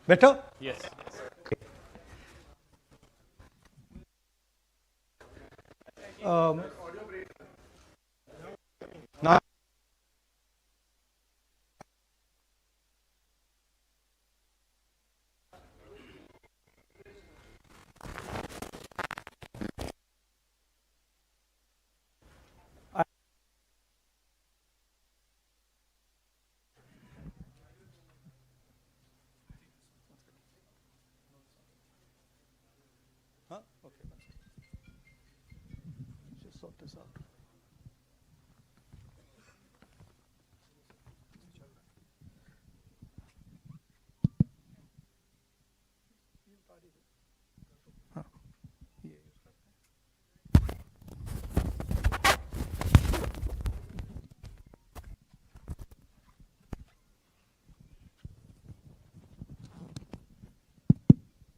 Better? Yes. Now, just sort this out.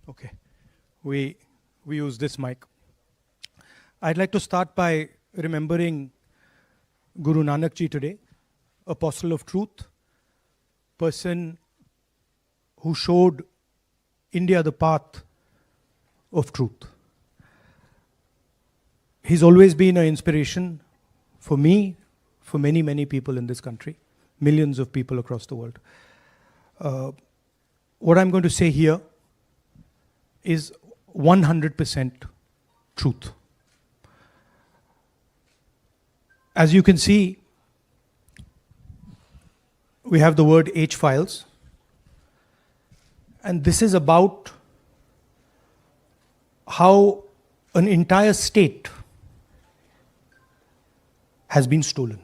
Okay, we use this mic. I'd like to start by remembering Guru Nanak Ji today, apostle of truth, person who showed India the path of truth. He's always been an inspiration for me, for many, many people in this country, millions of people across the world. What I'm going to say here is 100% truth. As you can see, we have the word H files, and this is about how an entire state has been stolen.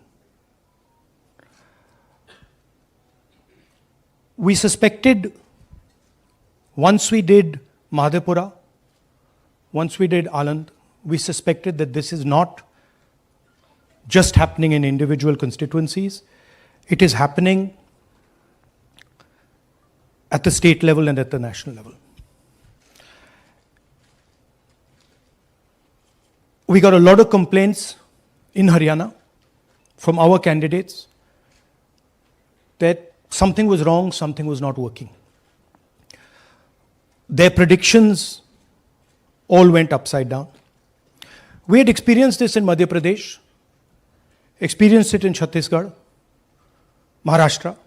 We suspected, once we did Madhepura, once we did Aland, we suspected that this is not just happening in individual constituencies, it is happening at the state level and at the national level. We got a lot of complaints in Haryana from our candidates that something was wrong, something was not working. Their predictions all went upside down. We had experienced this in Madhya Pradesh, experienced it in Chhattisgarh, Maharashtra,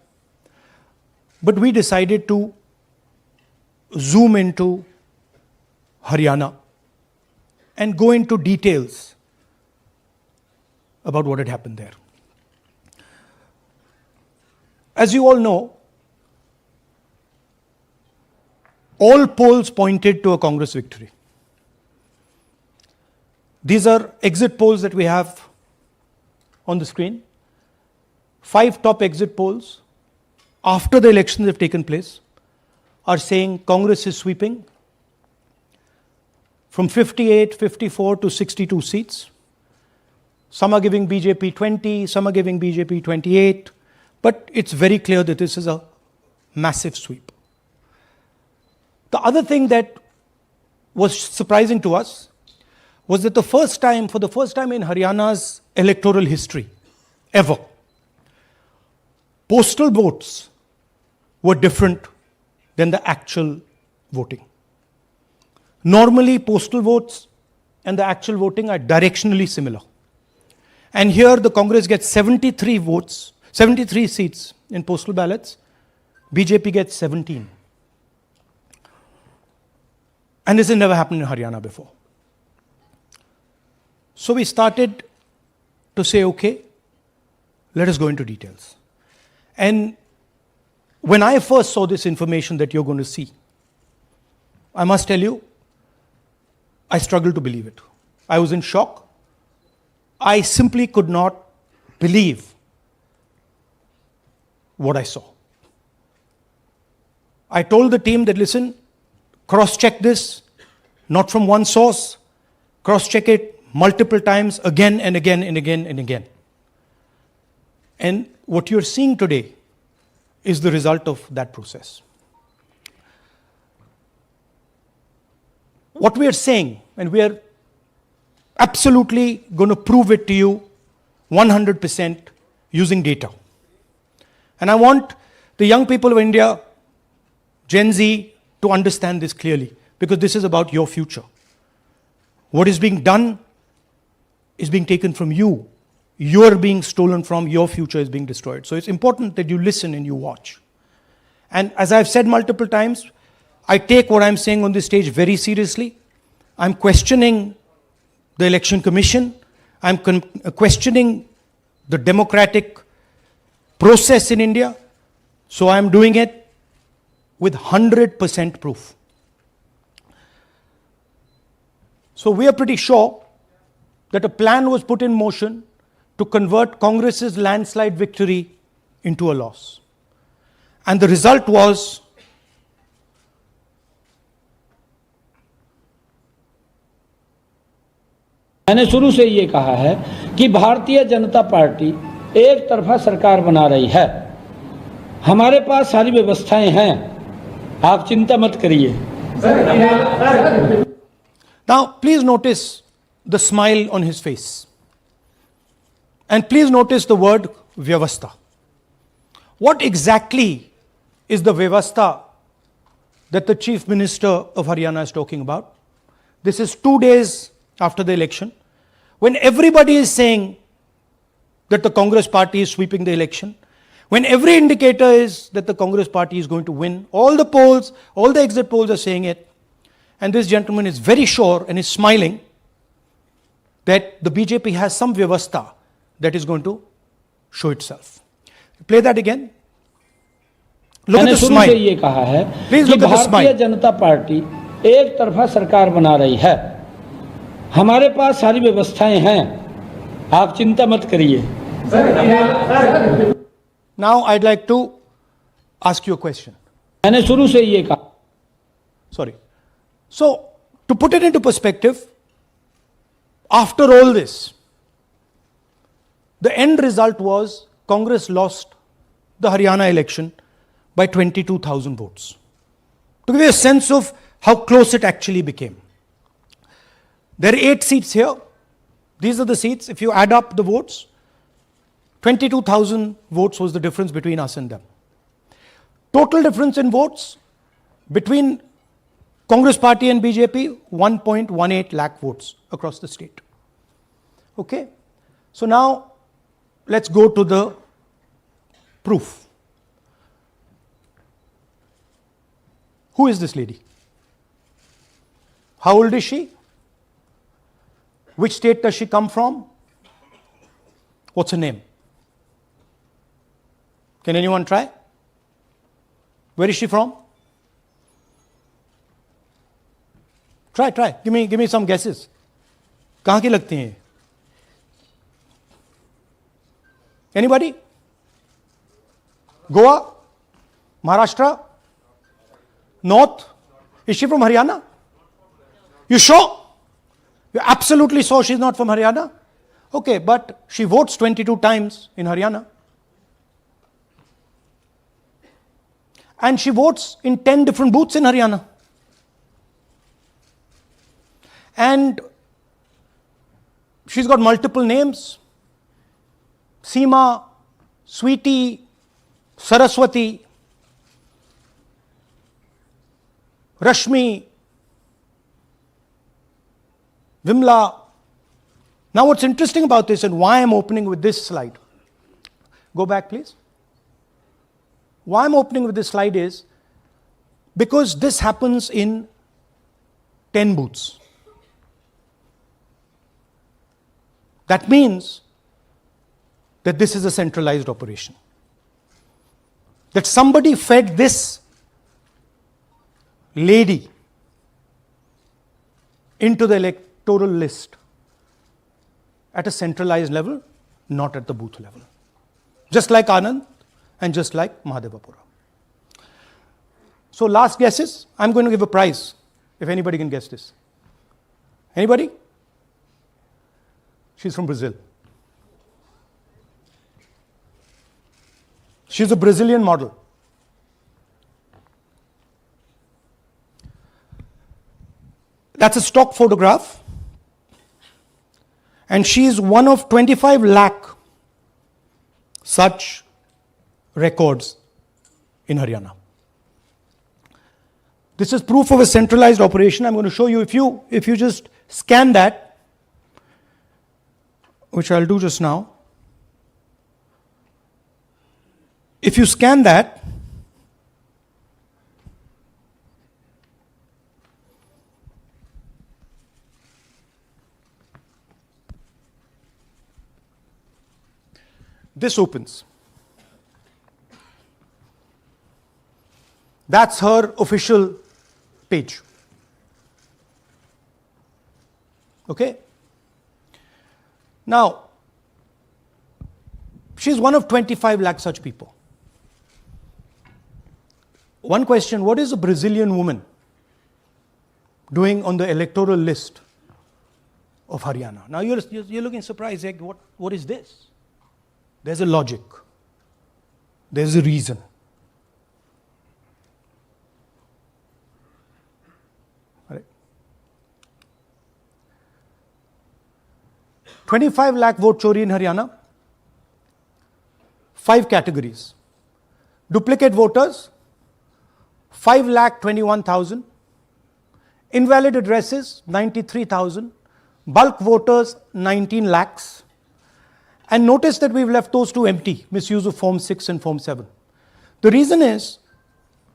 but we decided to zoom into Haryana and go into details about what had happened there. As you all know, all polls pointed to a Congress victory. These are exit polls that we have on the screen. 5 top exit polls after the elections have taken place are saying Congress is sweeping from 58, 54 to 62 seats. Some are giving BJP 20, some are giving BJP 28, but it's very clear that this is a massive sweep. The other thing that was surprising to us was that for the first time in Haryana's electoral history, ever, postal votes were different than the actual voting. Normally, postal votes and the actual voting are directionally similar. And here the Congress gets 73 votes, 73 seats in postal ballots, BJP gets 17. And this has never happened in Haryana before. So we started to say, okay, let us go into details. And when I first saw this information that you're going to see, I must tell you, I struggled to believe it. I was in shock. I simply could not believe what I saw. I told the team that, listen, cross-check this, not from one source, cross-check it multiple times, again and again and again and again. And what you're seeing today is the result of that process. What we are saying, and we are absolutely going to prove it to you 100% using data. And I want the young people of India, Gen Z to understand this clearly, because this is about your future. What is being done is being taken from you. You're being stolen from, your future is being destroyed. So it's important that you listen and you watch. And as I've said multiple times, I take what I'm saying on this stage very seriously. I'm questioning the Election Commission. I'm questioning the democratic process in India. So I'm doing it with 100% proof. So we are pretty sure that a plan was put in motion to convert Congress's landslide victory into a loss. And the result was मैंने शुरू से ये कहा है कि Bharatiya Janata party एक तरफा सरकार बना रही है। हमारे पास सारी व्यवस्थाएं हैं, आप चिंता मत करिए। Now, please notice the smile on his face. And please notice the word Vyavastha. What exactly is the Vyavastha that the Chief Minister of Haryana is talking about? This is 2 days after the election, when everybody is saying that the Congress party is sweeping the election, when every indicator is that the Congress party is going to win, all the polls, all the exit polls are saying it, and this gentleman is very sure and is smiling that the BJP has some Vyavastha that is going to show itself. Play that again. Look at the smile. ये कहा है Please कि look at the smile. Bharatiya Janata party एक तरफा सरकार बना रही है। हमारे पास सारी व्यवस्थाएं हैं, आप चिंता मत करिए। Now I'd like to ask you a question. मैंने शुरू से ये कहा। Sorry. So, to put it into perspective, after all this, the end result was Congress lost the Haryana election by 22,000 votes. To give you a sense of how close it actually became. There are 8 seats here. These are the seats. If you add up the votes, 22,000 votes was the difference between us and them. Total difference in votes between Congress party and BJP, 1.18 lakh votes across the state. Okay? So now, let's go to the proof. Who is this lady? How old is she? Which state does she come from? What's her name? Can anyone try? Where is she from? Try. Give me some guesses. कहाँ की लगती हैं? Anybody? Goa? Maharashtra? North? Is she from Haryana? You sure? You're absolutely sure she's not from Haryana? Okay, but she votes 22 times in Haryana. And she votes in 10 different booths in Haryana. And she's got multiple names. Seema, Sweetie, Saraswati, Rashmi, Vimla. Now what's interesting about this and why I'm opening with this slide. Go back please. Why I'm opening with this slide is because this happens in 10 booths. That means that this is a centralized operation. That somebody fed this lady into the electoral list at a centralized level, not at the booth level. Just like Anand and just like Mahadevapura. So last guesses, I'm going to give a prize if anybody can guess this. Anybody? She's from Brazil. She's a Brazilian model. That's a stock photograph. And she's one of 25 lakh such records in Haryana. This is proof of a centralized operation. I'm going to show you, if you just scan that, which I'll do just now. If you scan that, this opens. That's her official page. Okay? Now, she's one of 25 lakh such people. One question, what is a Brazilian woman doing on the electoral list of Haryana? Now you're looking surprised, like, what is this? There's a logic. There's a reason. All right. 25 lakh vote chori in Haryana. 5 categories. Duplicate voters, 5,21,000. Invalid addresses, 93,000. Bulk voters, 19 lakhs. And notice that we've left those two empty, misuse of Form 6 and Form 7. The reason is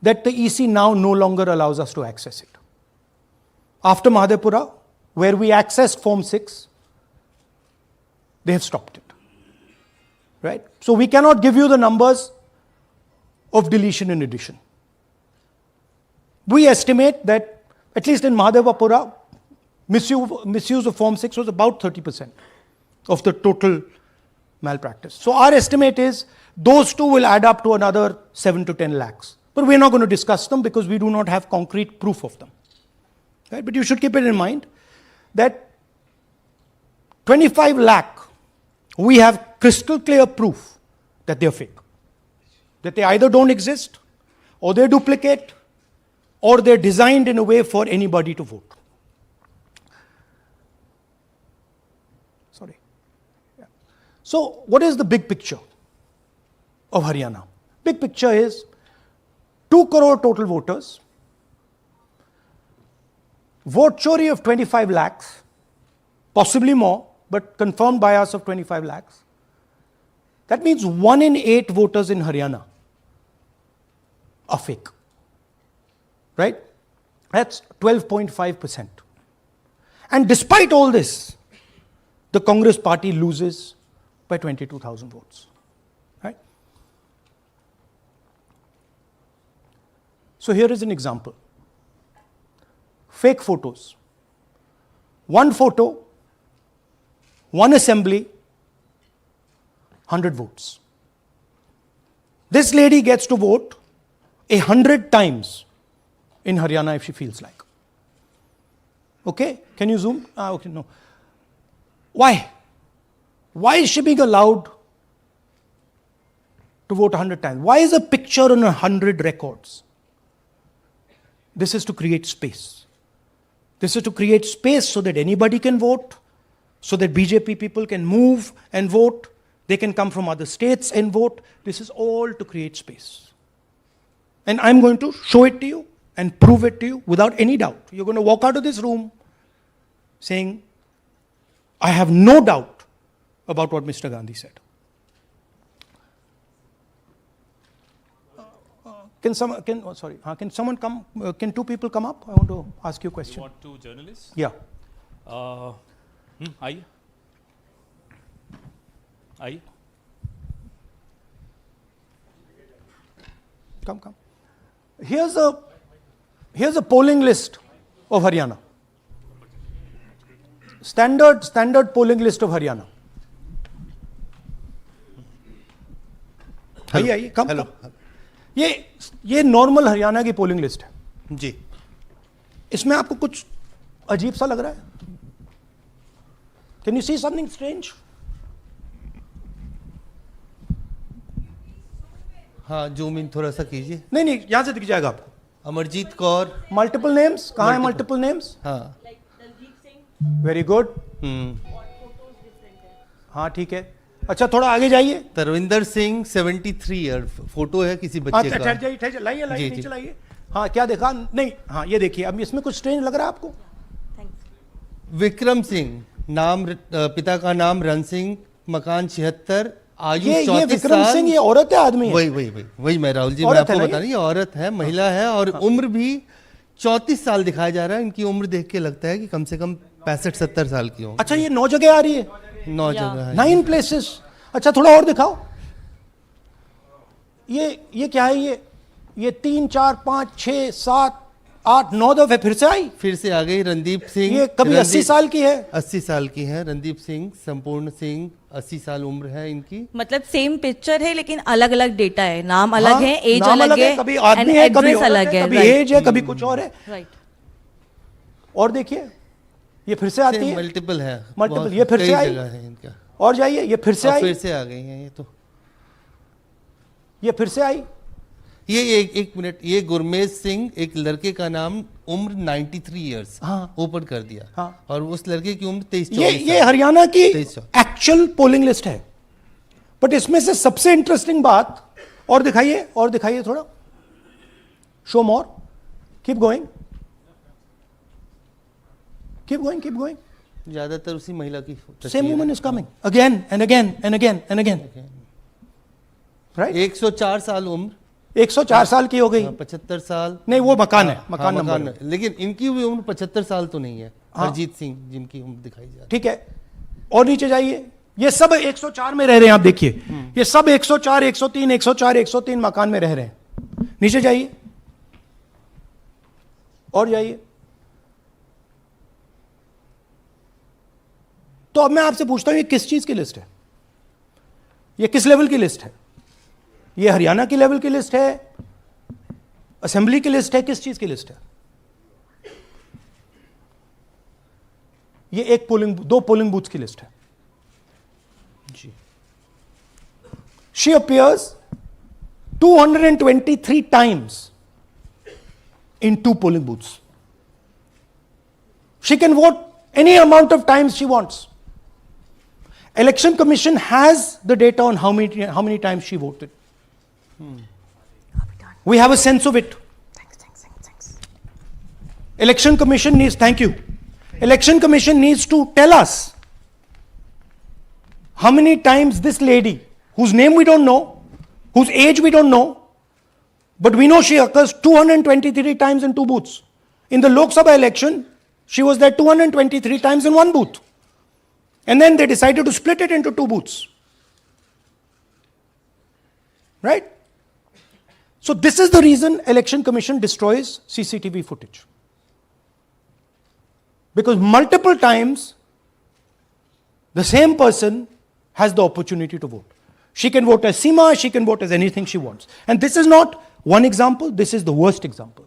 that the EC now no longer allows us to access it. After Mahadevpura, where we accessed Form 6, they have stopped it. Right? So we cannot give you the numbers of deletion and addition. We estimate that, at least in Mahadevpura, misuse of Form 6 was about 30% of the total malpractice. So our estimate is those two will add up to another 7 to 10 lakhs. But we're not going to discuss them because we do not have concrete proof of them. Right? But you should keep it in mind that 25 lakh, we have crystal clear proof that they're fake. That they either don't exist, or they're duplicate, or they're designed in a way for anybody to vote. Sorry. Yeah. So what is the big picture of Haryana? Big picture is 2 crore total voters, vote chori of 25 lakhs, possibly more, but confirmed bias of 25 lakhs. That means 1 in 8 voters in Haryana are fake. Right? That's 12.5%. And despite all this, the Congress party loses by 22,000 votes. Right? So here is an example. Fake photos. 1 photo, 1 assembly, 100 votes. This lady gets to vote 100 times in Haryana if she feels like. Okay? Can you zoom? Okay, no. Why? Why is she being allowed to vote 100 times? Why is a picture on 100 records? This is to create space. This is to create space so that anybody can vote, so that BJP people can move and vote. They can come from other states and vote. This is all to create space. And I'm going to show it to you and prove it to you without any doubt. You're going to walk out of this room saying, I have no doubt about what Mr. Gandhi said. Can someone come? Can 2 people come up? I want to ask you a question. You want 2 journalists? Yeah. Aye. Come. Here's a polling list of Haryana. Standard polling list of Haryana. आइए कम ये normal Haryana की polling list है जी। इसमें आपको कुछ अजीब सा लग रहा है? Can you see something strange? हाँ, जूम इन थोड़ा सा कीजिए। नहीं यहां से दिख जाएगा आपको। अमरजीत कौर, मल्टीपल नेम्स, कहाँ है मल्टीपल नेम्स? हाँ, वेरी गुड। हाँ ठीक है। अच्छा थोड़ा आगे जाइए। तरविंदर सिंह 73 ईयर, फोटो है किसी बच्चे का। ठहर जाइए, लाइए जी, नीचे जी। लाइए। हाँ क्या देखा नहीं, हाँ ये देखिए, अब इसमें कुछ स्ट्रेंज लग रहा है आपको? विक्रम सिंह, नाम पिता का नाम रण सिंह, मकान 76, आयु ये 34 विक्रम साल। सिंह ये औरत है आदमी है? वही मैं राहुल जी, मैं औरत है आपको ना बता रही, ये औरत है, महिला है, और उम्र भी 34 साल दिखाया जा रहा है। इनकी उम्र देख के लगता है कि कम से कम 65-70 साल की हो। अच्छा, ये 9 जगह आ रही है, 9 जगह है। 9 प्लेसेस। अच्छा थोड़ा और दिखाओ, ये क्या है? ये 3 4 5 6 7 8 9 दफे फिर से आई। फिर से आ गई रणदीप सिंह। ये कभी 80 साल की है, 80 साल की है रणदीप सिंह, संपूर्ण सिंह, 80 साल उम्र है इनकी। मतलब सेम पिक्चर है लेकिन अलग अलग डेटा है, नाम अलग हाँ, है, एज नाम अलग है, कभी आदमी है, कभी औरत अलग है, है, कभी right, एज है, कभी कुछ और है। राइट। और देखिए ये फिर से आती है, मल्टीपल है, मल्टीपल, बहुत- ये फिर कई से आई। जगह है इनका। और जाइए, ये फिर से अब आई, फिर से आ गई हैं ये तो। ये फिर से आई। ये एक मिनट, ये गुरमेज सिंह, एक लड़के का नाम, उम्र 93 इयर्स, हाँ। ओपन कर दिया। हाँ। और उस लड़के की उम्र 23 ये हरियाणा की 23 एक्चुअल पोलिंग लिस्ट है। बट इसमें से सबसे इंटरेस्टिंग बात, और दिखाइए थोड़ा, शो मोर, कीप गोइंग, ज्यादातर उसी महिला की same woman is coming again and again and again and again, right? 104 साल उम्र, 104 साल की हो गई। 75 साल। नहीं वो मकान है, हाँ, मकान नंबर मकान है। लेकिन इनकी भी उम्र 75 साल तो नहीं है। हाँ। हरजीत सिंह जिनकी उम्र दिखाई जा रही ठीक है। और नीचे जाइए, ये सब 104 में रह रहे हैं, आप देखिए ये सब 104 103 104 103 मकान में रह रहे हैं। नीचे जाइए और जाइए। तो अब मैं आपसे पूछता हूं, ये किस चीज की लिस्ट है? ये किस लेवल की लिस्ट है? ये हरियाणा की लेवल की लिस्ट है, असेंबली की लिस्ट है, किस चीज की लिस्ट है? ये दो पोलिंग बूथ की लिस्ट है जी। She appears 223 times in 2 polling booths. She can vote any amount of times she wants. Election Commission has the data on how many times she voted. We have a sense of it. Election Commission needs, thank you. Election Commission needs to tell us how many times this lady, whose name we don't know, whose age we don't know, but we know she occurs 223 times in 2 booths. In the Lok Sabha election, she was there 223 times in 1 booth. And then they decided to split it into 2 booths. Right? So this is the reason Election Commission destroys CCTV footage. Because multiple times the same person has the opportunity to vote. She can vote as Seema, she can vote as anything she wants. And this is not one example, this is the worst example.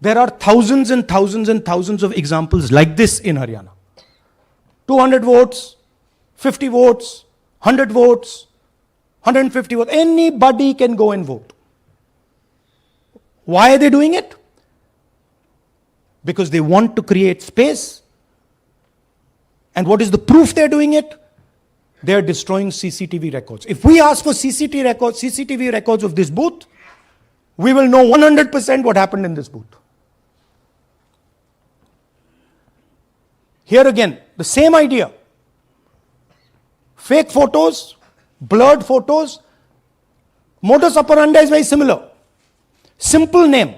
There are thousands and thousands and thousands of examples like this in Haryana. 200 votes, 50 votes, 100 votes, 150 votes, anybody can go and vote. Why are they doing it? Because they want to create space. And what is the proof they're doing it? They are destroying CCTV records. If we ask for CCTV records of this booth, we will know 100% what happened in this booth. Here again, the same idea. Fake photos, blurred photos, modus operandi is very similar. Simple name.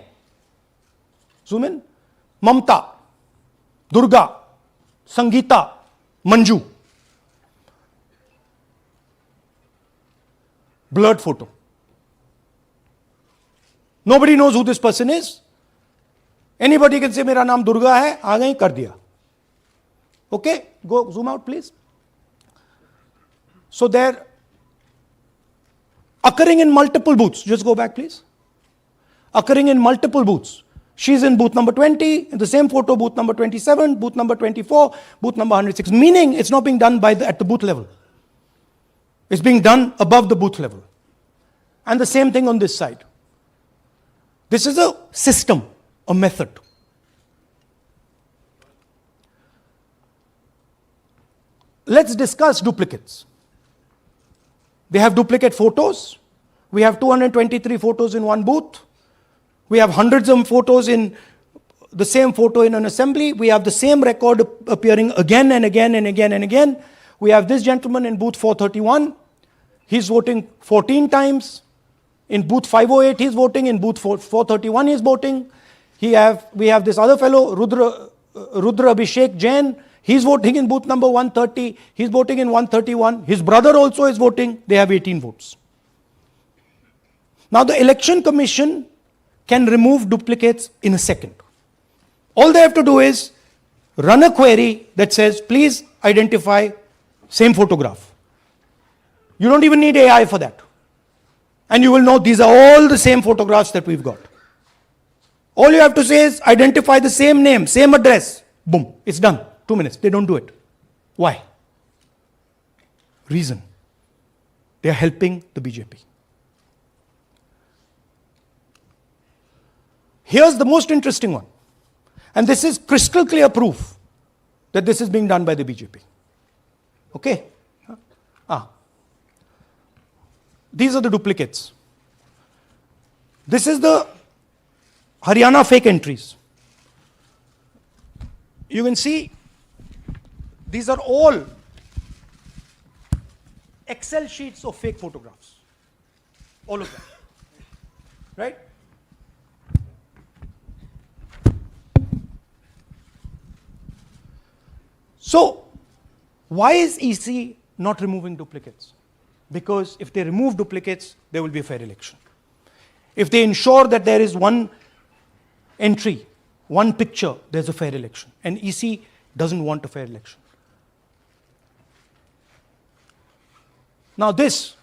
Zoom in. Mamta, Durga, Sangeeta, Manju. Blurred photo. Nobody knows who this person is. Anybody can say, मेरा नाम दुर्गा है, आ गई, कर दिया. Okay, go zoom out please. So they're occurring in multiple booths. Just go back please. Occurring in multiple booths. She's in booth number 20, in the same photo, booth number 27, booth number 24, booth number 106. Meaning it's not being done at the booth level. It's being done above the booth level. And the same thing on this side. This is a system, a method. Let's discuss duplicates. They have duplicate photos. We have 223 photos in 1 booth. We have hundreds of photos in the same photo in an assembly. We have the same record appearing again and again and again and again. We have this gentleman in booth 431. He's voting 14 times. In booth 508, he's voting. In booth 431, he's voting. We have this other fellow, Rudra Abhishek Jain. He's voting in booth number 130. He's voting in 131. His brother also is voting. They have 18 votes. Now the Election Commission can remove duplicates in a second. All they have to do is run a query that says, please identify same photograph. You don't even need AI for that. And you will know these are all the same photographs that we've got. All you have to say is identify the same name, same address. Boom, it's done. 2 minutes. They don't do it. Why? Reason. They are helping the BJP. Here's the most interesting one. And this is crystal clear proof that this is being done by the BJP. Okay? These are the duplicates. This is the Haryana fake entries. You can see these are all Excel sheets of fake photographs. All of them. Right? So, why is EC not removing duplicates? Because if they remove duplicates, there will be a fair election. If they ensure that there is one entry, one picture, there's a fair election. And EC doesn't want a fair election. Now this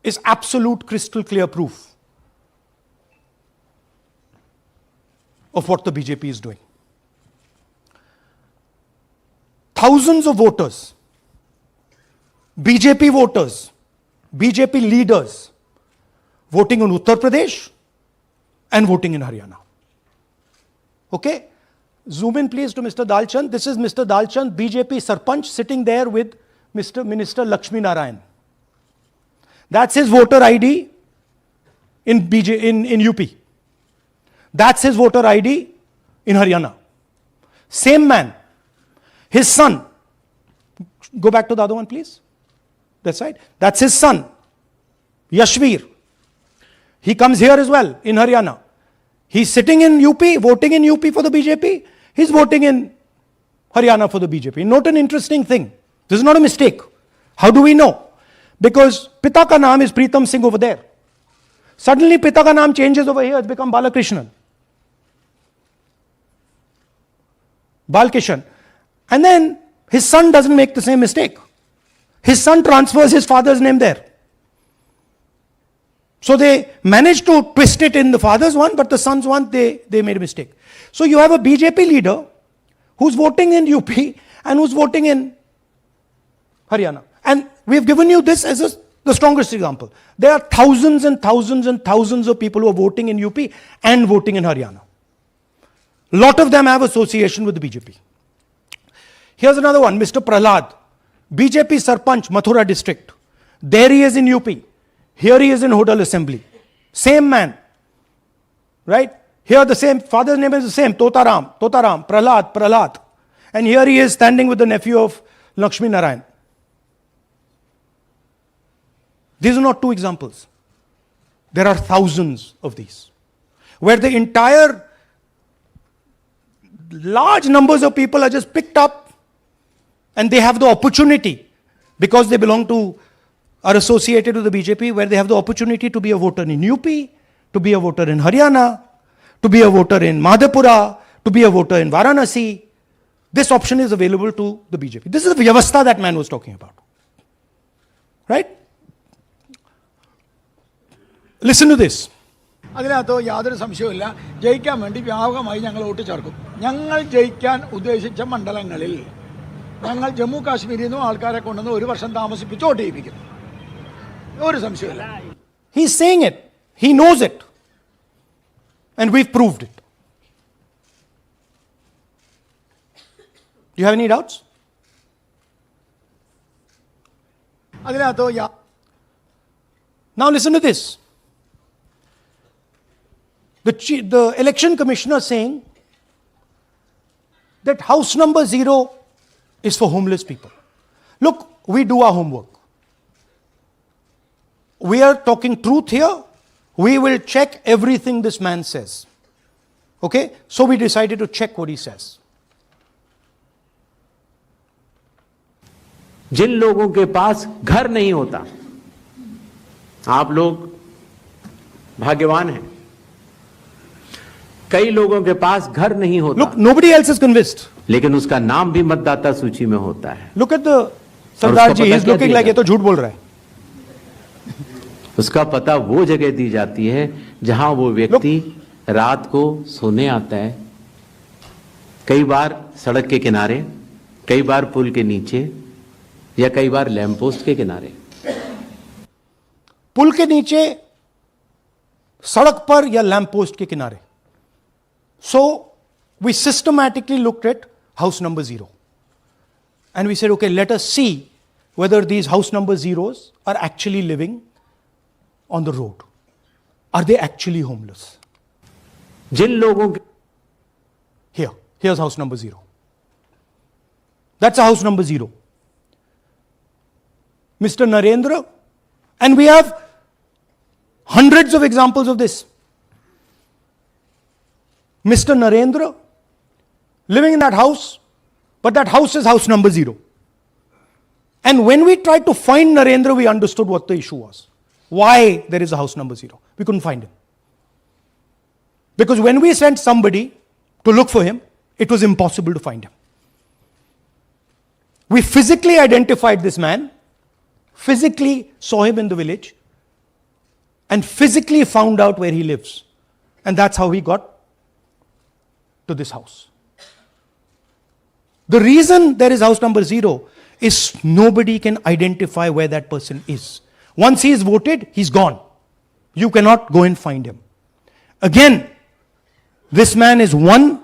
is absolute crystal clear proof of what the BJP is doing. Thousands of voters, BJP voters, BJP leaders voting in Uttar Pradesh and voting in Haryana. Okay? Zoom in please to Mr. Dalchand. This is Mr. Dalchand, BJP Sarpanch, sitting there with Mr. Minister Lakshmi Narayan. That's his voter ID in UP. That's his voter ID in Haryana. Same man. His son. Go back to the other one, please. That's right. That's his son, Yashveer. He comes here as well in Haryana. He's sitting in UP, voting in UP for the BJP. He's voting in Haryana for the BJP. Note an interesting thing. This is not a mistake. How do we know? Because Pita ka naam is Pritam Singh over there. Suddenly Pita ka naam changes over here. It's become Balakrishnan. Balkishan. And then his son doesn't make the same mistake. His son transfers his father's name there. So they managed to twist it in the father's one, but the son's one, they made a mistake. So you have a BJP leader who's voting in UP and who's voting in Haryana. And we've given you this as the strongest example. There are thousands and thousands and thousands of people who are voting in UP and voting in Haryana. A lot of them have association with the BJP. Here's another one, Mr. Prahlad, BJP Sarpanch, Mathura district. There he is in UP. Here he is in Hodal Assembly. Same man. Right? Here the same, father's name is the same, Totaram, Prahlad. And here he is standing with the nephew of Lakshmi Narayan. These are not two examples. There are thousands of these. Where the entire large numbers of people are just picked up and they have the opportunity, because they belong to, are associated with the BJP, where they have the opportunity to be a voter in UP, to be a voter in Haryana, to be a voter in Madhepura, to be a voter in Varanasi. This option is available to the BJP. This is the Vyavastha that man was talking about. Right? Listen to this. അതിനകത്ത് യാതൊരു സംശയവുമില്ല. ജയിക്കാൻ വേണ്ടി വ്യാപകമായി ഞങ്ങൾ vote ചേർക്കും. ഞങ്ങൾ ജയിക്കാൻ ഉദ്ദേശിച്ച മണ്ഡലങ്ങളിൽ ഞങ്ങൾ ജമ്മു കാശ്മീരിൽ നിന്നും ആൾക്കാരെ കൊണ്ടുവന്ന് ഒരു വർഷം താമസിപ്പിച്ച് വോട്ട് ചെയ്യിപ്പിക്കും. ഒരു സംശയമില്ല. He's saying it. He knows it. And we've proved it. Do you have any doubts? അതിനകത്ത് Now listen to this. the election commissioner saying that house number 0 is for homeless people. Look, we do our homework. We are talking truth here. We will check everything this man says. Okay? So we decided to check what he says. जिन लोगों के पास घर नहीं होता, आप लोग भाग्यवान हैं. कई लोगों के पास घर नहीं होता. Look, nobody else is convinced. लेकिन उसका नाम भी मतदाता सूची में होता है. Look at the Sardar ji, he's looking like ये तो झूठ बोल रहा है. उसका पता वो जगह दी जाती है जहां वो व्यक्ति रात को सोने आता है. कई बार सड़क के किनारे, कई बार पुल के नीचे, या कई बार लैंप पोस्ट के किनारे. पुल के नीचे, सड़क पर या लैंप पोस्ट के किनारे. So we systematically looked at house number 0. And we said, okay, let us see whether these house number 0s are actually living on the road. Are they actually homeless? जिन लोगों के Here's house number 0. That's a house number 0. Mr. Narendra, and we have hundreds of examples of this. Mr. Narendra living in that house, but that house is house number 0. And when we tried to find Narendra, we understood what the issue was. Why there is a house number 0. We couldn't find him. Because when we sent somebody to look for him, it was impossible to find him. We physically identified this man, physically saw him in the village, and physically found out where he lives. And that's how he got to this house. The reason there is house number 0 is nobody can identify where that person is. Once he is voted, he's gone. You cannot go and find him. Again, this man is one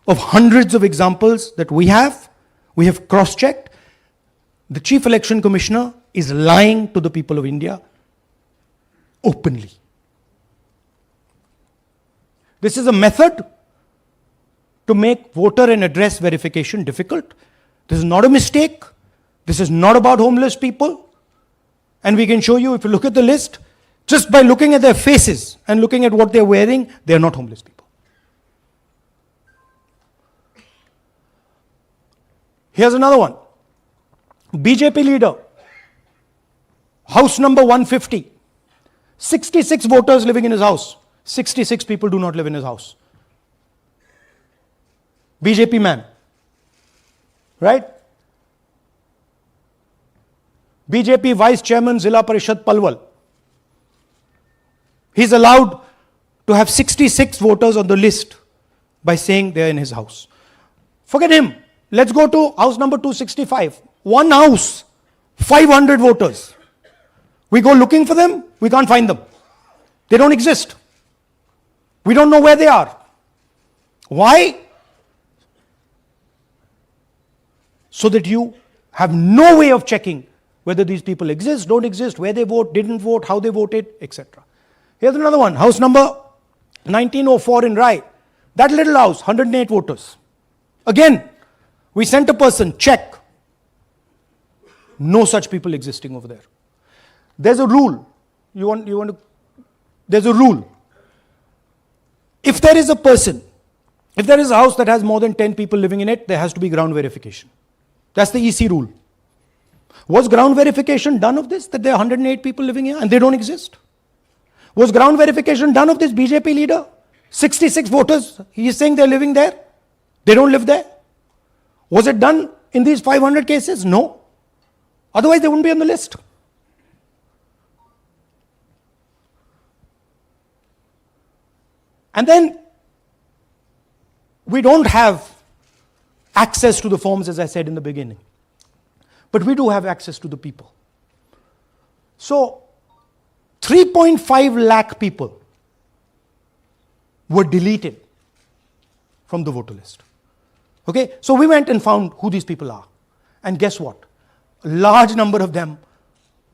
of hundreds of examples that we have. We have cross-checked. The Chief Election Commissioner is lying to the people of India openly. This is a method to make voter and address verification difficult. This is not a mistake. This is not about homeless people. And we can show you, if you look at the list, just by looking at their faces and looking at what they're wearing, they're not homeless people. Here's another one. BJP leader, house number 150. 66 voters living in his house. 66 people do not live in his house. BJP man. Right? BJP Vice Chairman Zilla Parishad Palwal. He's allowed to have 66 voters on the list by saying they're in his house. Forget him. Let's go to house number 265. One house, 500 voters. We go looking for them, we can't find them. They don't exist. We don't know where they are. Why? So that you have no way of checking whether these people exist, don't exist, where they vote, didn't vote, how they voted, etc. Here's another one, house number 1904 in Rai. That little house, 108 voters. Again, we sent a person, check. No such people existing over there. There's a rule. There's a rule. If there is a person, if there is a house that has more than 10 people living in it, there has to be ground verification. That's the EC rule. Was ground verification done of this, that there are 108 people living here and they don't exist? Was ground verification done of this BJP leader? 66 voters, he is saying they're living there. They don't live there. Was it done in these 500 cases? No. Otherwise they wouldn't be on the list. And then we don't have access to the forms, as I said in the beginning. But we do have access to the people. So 3.5 lakh people were deleted from the voter list. Okay, so we went and found who these people are. And guess what? A large number of them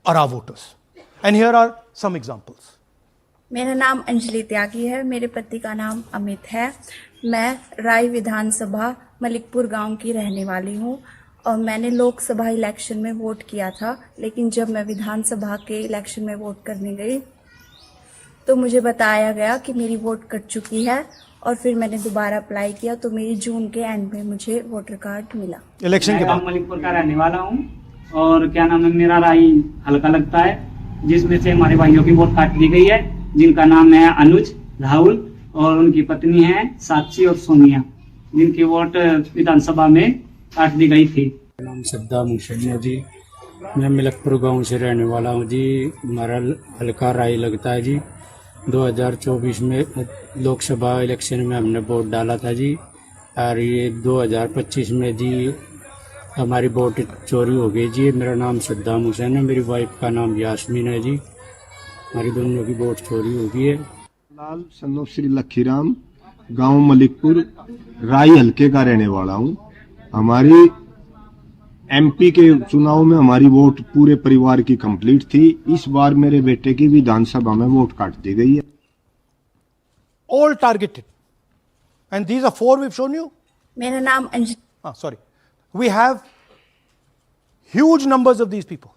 are our voters. And here are some examples. मेरा नाम अंजलि त्यागी है। मेरे पति का नाम अमित है। मैं राय विधानसभा मलिकपुर गांव की रहने वाली हूं और मैंने लोकसभा इलेक्शन में वोट किया था, लेकिन जब मैं विधानसभा के इलेक्शन में वोट करने गई तो मुझे बताया गया कि मेरी वोट कट चुकी है और फिर मैंने दोबारा अप्लाई किया तो मेरी जून के एंड में मुझे वोटर कार्ड मिला। इलेक्शन के मैं बाद मलिकपुर का रहने वाला हूँ और क्या नाम है, मेरा राय हल्का लगता है, जिसमें से हमारे भाइयों की वोट काट दी गई है, जिनका नाम है अनुज, राहुल और उनकी पत्नी है साक्षी और सोनिया, जिनकी वोट विधानसभा में काट दी गई थी। नाम सद्दाम हुसैन है जी। मैं मलिकपुर गांव से रहने वाला हूँ जी। हमारा हल्का राय लगता है जी। 2024 में लोकसभा इलेक्शन में हमने वोट डाला था जी, और ये 2025 में जी हमारी वोट चोरी हो गई जी। मेरा नाम सद्दाम हुसैन है, मेरी वाइफ का नाम यास्मीन है जी। हमारी दोनों की वोट चोरी हो गई है। लाल सन्नो श्री लखीराम, गांव मलिकपुर, राय हल्के का रहने वाला हूं। हमारी एमपी के चुनाव में हमारी वोट पूरे परिवार की कंप्लीट थी। इस बार मेरे बेटे की विधानसभा में वोट काट दी गई है। all targeted, and these are 4 we've shown you. मेरा नाम Anjali Sorry, we have huge numbers of these people.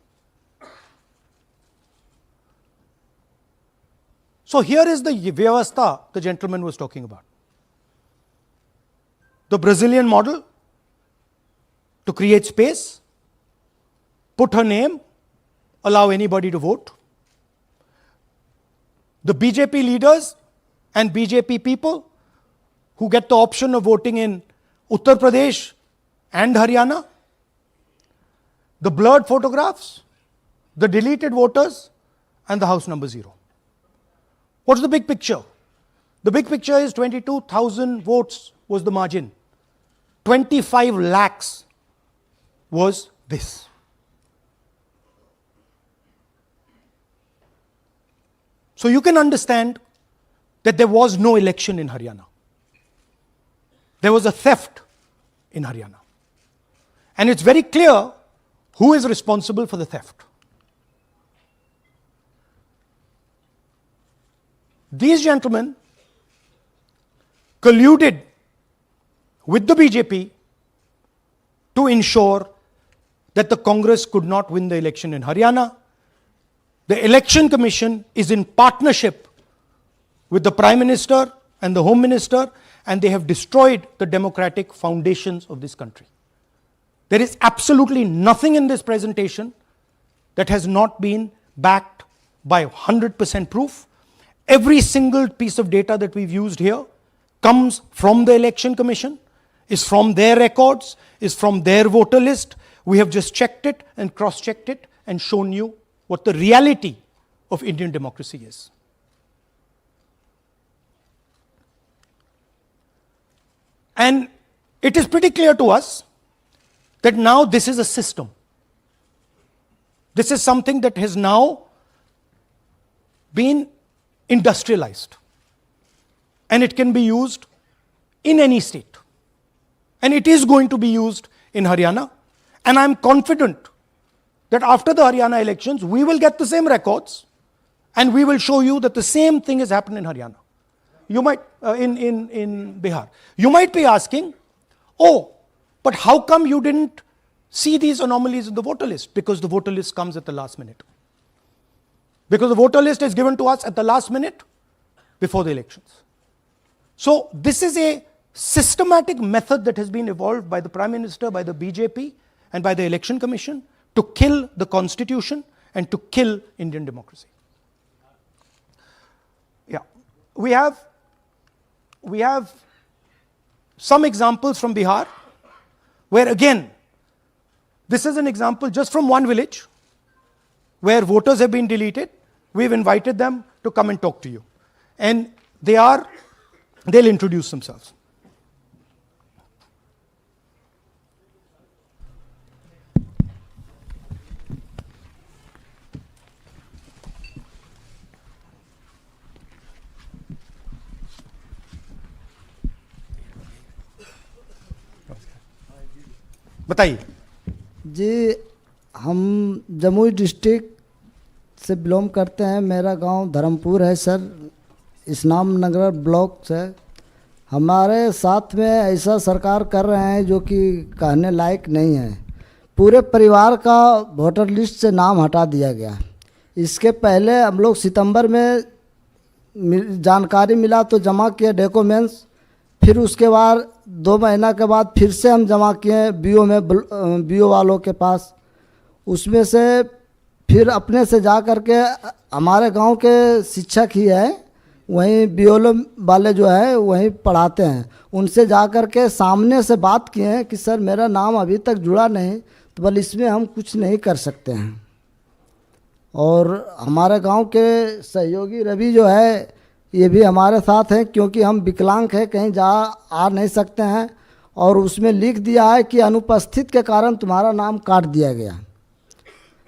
So here is the vyavastha the gentleman was talking about. The Brazilian model to create space, put her name, allow anybody to vote. The BJP leaders and BJP people who get the option of voting in Uttar Pradesh and Haryana, the blurred photographs, the deleted voters, and the house number 0. What's the big picture? The big picture is 22,000 votes was the margin. 25 lakhs was this. So you can understand that there was no election in Haryana. There was a theft in Haryana. And it's very clear who is responsible for the theft. These gentlemen colluded with the BJP to ensure that the Congress could not win the election in Haryana. The Election Commission is in partnership with the Prime Minister and the Home Minister, and they have destroyed the democratic foundations of this country. There is absolutely nothing in this presentation that has not been backed by 100% proof. Every single piece of data that we've used here comes from the Election Commission, is from their records, is from their voter list. We have just checked it and cross-checked it and shown you what the reality of Indian democracy is. And it is pretty clear to us that now this is a system. This is something that has now been industrialized. And it can be used in any state. And it is going to be used in Haryana. And I'm confident that after the Haryana elections, we will get the same records and we will show you that the same thing has happened in Haryana. You might, in Bihar. You might be asking, oh, but how come you didn't see these anomalies in the voter list? Because the voter list comes at the last minute. Because the voter list is given to us at the last minute before the elections. So this is a systematic method that has been evolved by the Prime Minister, by the BJP, and by the Election Commission to kill the Constitution and to kill Indian democracy. Yeah, we have some examples from Bihar where again, this is an example just from one village where voters have been deleted. We've invited them to come and talk to you. And they'll introduce themselves. बताइए जी, हम Jamui district से belong करते हैं। मेरा गांव धर्मपुर है sir, इस्लाम नगर block से। हमारे साथ में ऐसा सरकार कर रहे हैं जो कि कहने लायक नहीं है। पूरे परिवार का वोटर लिस्ट से नाम हटा दिया गया। इसके पहले हम लोग सितंबर में जानकारी मिला तो जमा किए डॉक्यूमेंट्स, फिर उसके बाद 2 महीना के बाद फिर से हम जमा किए बीओ वालों के पास। उसमें से फिर अपने से जा कर के हमारे गांव के शिक्षक ही है, वहीं बीओ वाले जो है वहीं पढ़ाते हैं, उनसे जा कर के सामने से बात किए हैं कि सर मेरा नाम अभी तक जुड़ा नहीं, तो बोले इसमें हम कुछ नहीं कर सकते हैं। और हमारे गांव के सहयोगी रवि जो है ये भी हमारे साथ हैं, क्योंकि हम विकलांग हैं, कहीं आ नहीं सकते हैं। और उसमें लिख दिया है कि अनुपस्थित के कारण तुम्हारा नाम काट दिया गया,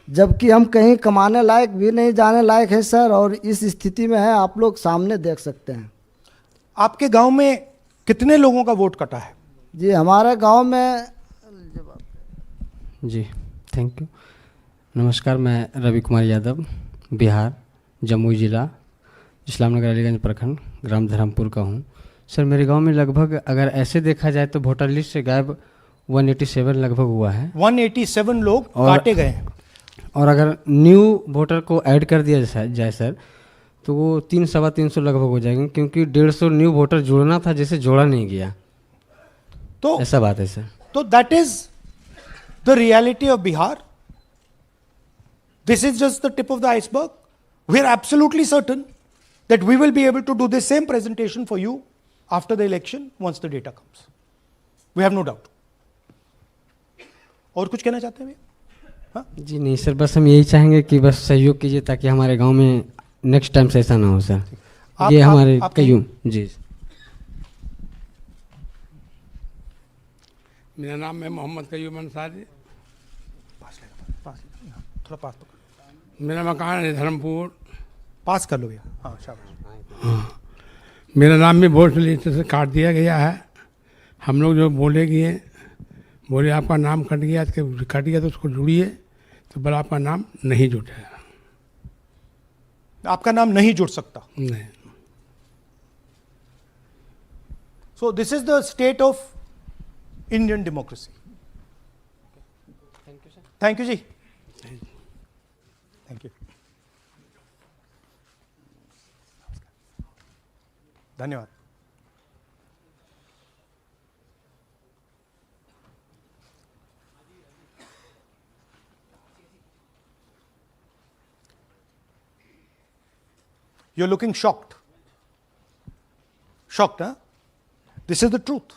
जबकि हम कहीं कमाने लायक भी नहीं जाने लायक है सर। और इस स्थिति में है, आप लोग सामने देख सकते हैं। आपके गांव में कितने लोगों का वोट कटा है? जी हमारे गांव में जी थैंक यू। नमस्कार, मैं रवि कुमार यादव, बिहार, जमुई जिला, इस्लामनगर अलीगंज प्रखंड, ग्राम धर्मपुर का हूँ। सर मेरे गांव में लगभग अगर ऐसे देखा जाए तो वोटर लिस्ट से गायब 187 लगभग हुआ है। 187 लोग काटे गए हैं। और अगर न्यू वोटर को ऐड कर दिया जाए सर तो वो 300-350 लगभग हो जाएंगे, क्योंकि 150 न्यू वोटर जोड़ना था जिसे जोड़ा नहीं गया। तो ऐसा बात है सर। तो that is the reality of Bihar. This is just the tip of the iceberg. We are absolutely certain that we will be able to do the same presentation for you after the election once the data comes. We have no doubt. और कुछ कहना चाहते हैं भैया? जी नहीं sir, बस हम यही चाहेंगे कि बस सहयोग कीजिए ताकि हमारे गांव में नेक्स्ट टाइम से ऐसा ना हो सर। ये हमारे कयूम जी। मेरा नाम है मोहम्मद कयूम अंसारी। थोड़ा पास पकड़। मेरा मकान है धर्मपुर। पास कर लो भैया। हाँ शाबाश। हाँ, मेरा नाम भी वोट लिस्ट से काट दिया गया है। हम लोग जो बोले आपका नाम कट गया तो उसको जुड़िए, तो बोला आपका नाम नहीं जुटेगा। आपका नाम नहीं जुड़ सकता? नहीं। So this is the state of Indian democracy. Thank you sir. Thank you ji. Thank you. धन्यवाद। You're looking shocked. Shocked, huh? This is the truth.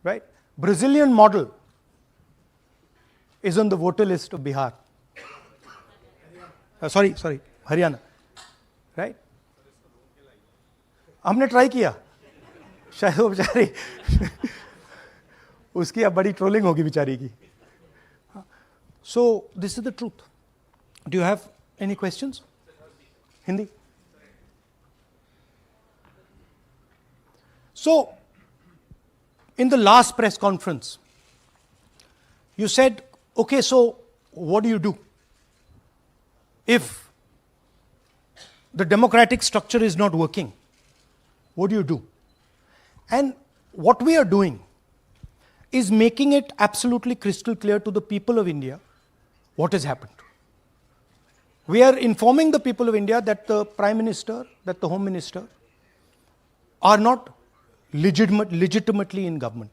Right? Brazilian model is on the voter list of Bihar. Sorry, Haryana. Right? हमने try किया, शायद वो बेचारी उसकी अब बड़ी trolling होगी बेचारी की। So this is the truth. Do you have any questions? Hindi? So in the last press conference, you said, okay, so what do? If the democratic structure is not working, what do? And what we are doing is making it absolutely crystal clear to the people of India what has happened. We are informing the people of India that the Prime Minister, that the Home Minister are not legitimately in government.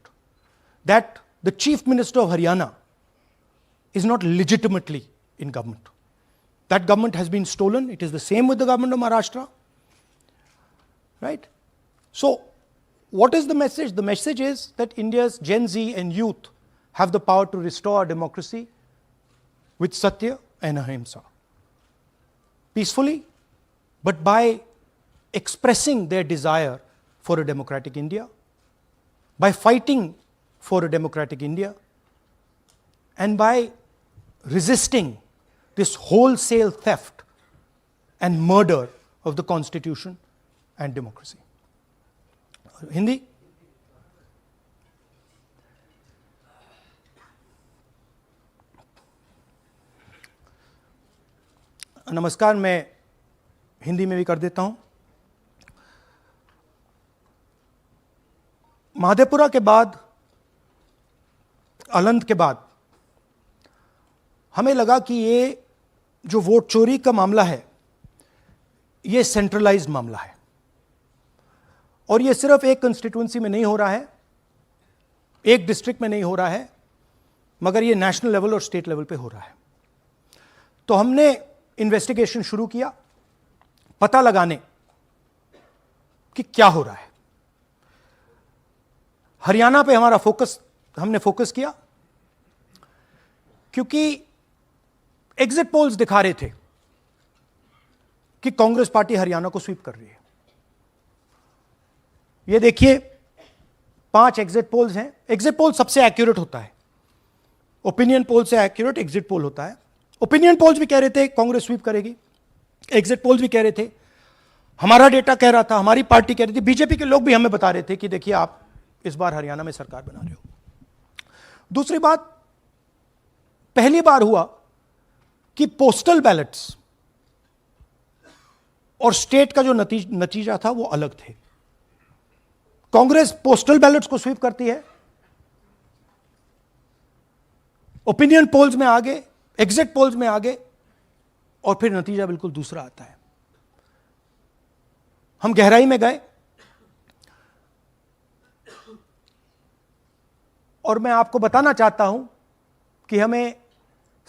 That the Chief Minister of Haryana is not legitimately in government. That government has been stolen. It is the same with the government of Maharashtra. Right? So, what is the message? The message is that India's Gen Z and youth have the power to restore our democracy with Satya and Ahimsa. Peacefully, but by expressing their desire for a democratic India, by fighting for a democratic India, and by resisting this wholesale theft and murder of the Constitution and democracy. Hindi? नमस्कार, मैं हिंदी में भी कर देता हूं। महादेपुरा के बाद, अलंद के बाद हमें लगा कि ये जो वोट चोरी का मामला है, ये सेंट्रलाइज्ड मामला है और ये सिर्फ एक कंस्टिट्यूंसी में नहीं हो रहा है, एक डिस्ट्रिक्ट में नहीं हो रहा है, मगर ये नेशनल लेवल और स्टेट लेवल पे हो रहा है। तो हमने इन्वेस्टिगेशन शुरू किया, पता लगाने कि क्या हो रहा है। हरियाणा पे हमने फोकस किया क्योंकि एग्जिट पोल्स दिखा रहे थे कि कांग्रेस पार्टी हरियाणा को स्वीप कर रही है। ये देखिए 5 एग्जिट पोल्स हैं। एग्जिट पोल सबसे एक्यूरेट होता है, ओपिनियन पोल से एक्यूरेट एग्जिट पोल होता है। ओपिनियन पोल्स भी कह रहे थे कांग्रेस स्वीप करेगी, एग्जिट पोल्स भी कह रहे थे, हमारा डेटा कह रहा था, हमारी पार्टी कह रही थी, बीजेपी के लोग भी हमें बता रहे थे कि देखिए आप इस बार हरियाणा में सरकार बना रहे हो। दूसरी बात, पहली बार हुआ कि पोस्टल बैलेट्स और स्टेट का जो नतीजा था वो अलग थे। कांग्रेस पोस्टल बैलेट्स को स्वीप करती है, ओपिनियन पोल्स में आगे, एग्जिट पोल्स में आगे, और फिर नतीजा बिल्कुल दूसरा आता है। हम गहराई में गए और मैं आपको बताना चाहता हूं कि हमें